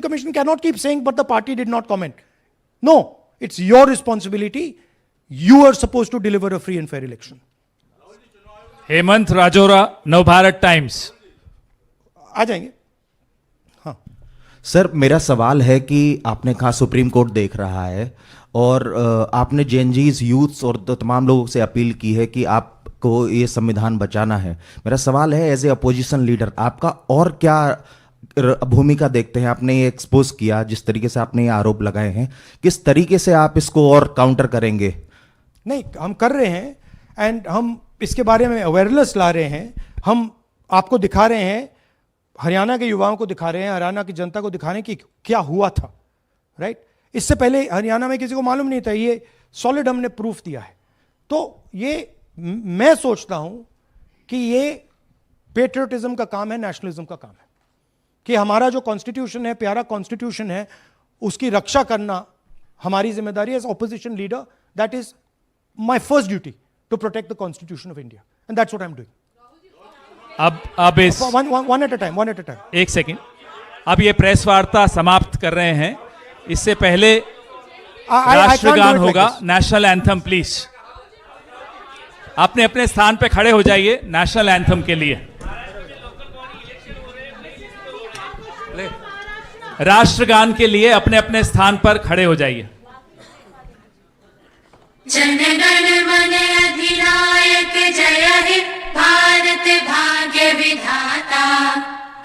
commission cannot keep saying, but the party did not comment. No, it's your responsibility. You are supposed to deliver a free and fair election. Hemant Rajaura, Navbharat times. आ जाएंगे. हाँ sir, मेरा सवाल है कि आपने कहा supreme court देख रहा है, और आपने जेएनजीज, यूथ्स और तमाम लोगों से अपील की है कि आपको ये संविधान बचाना है. मेरा सवाल है, एज ए अपोजिशन लीडर आपका और क्या भूमिका देखते हैं? आपने ये एक्सपोज किया, जिस तरीके से आपने ये आरोप लगाए हैं, किस तरीके से आप इसको और काउंटर करेंगे? नहीं, हम कर रहे हैं, एंड हम इसके बारे में अवेयरनेस ला रहे हैं. हम आपको दिखा रहे हैं, हरियाणा के युवाओं को दिखा रहे हैं, हरियाणा की जनता को दिखा रहे हैं कि क्या हुआ था, राइट? इससे पहले हरियाणा में किसी को मालूम नहीं था, ये सॉलिड हमने प्रूफ दिया है. तो ये मैं सोचता हूं कि ये पेट्रियटिज्म का काम है, नेशनलिज्म का काम है, कि हमारा जो कॉन्स्टिट्यूशन है, प्यारा कॉन्स्टिट्यूशन है, उसकी रक्षा करना हमारी जिम्मेदारी है as opposition leader. That is my first duty, to protect the constitution of India, and that's what I am doing. अब इस वन एट अ टाइम. एक सेकंड. अब ये प्रेस वार्ता समाप्त कर रहे हैं. इससे पहले राष्ट्रगान होगा, नेशनल एंथम. प्लीज अपने अपने स्थान पे खड़े हो जाइए नेशनल एंथम के लिए. राष्ट्रगान के लिए अपने अपने स्थान पर खड़े हो जाइए. जनगण मन अधिनायक जय हे भारत भाग्य विधाता.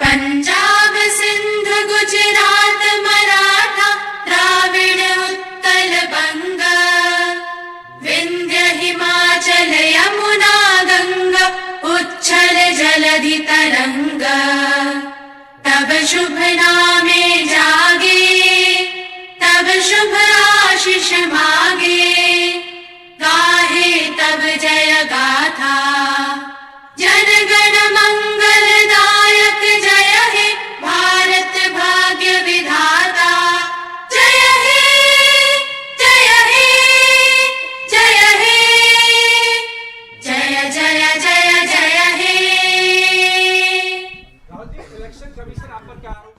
पंजाब सिंध गुजरात मराठा द्राविड़ उत्कल बंग. विंध्य हिमाचल यमुना गंगा उच्छल जलधि तरंग. तब शुभ नामे जागे, तब शुभ आशीष मागे. गाहे तब जय गाथा, जनगण मंगलदायक जय हे भारत भाग्य विधाता. जय हे, जय हे, जय हे, जय जय जय जय हे. इलेक्शन कमीशन आप पर क्या आरोप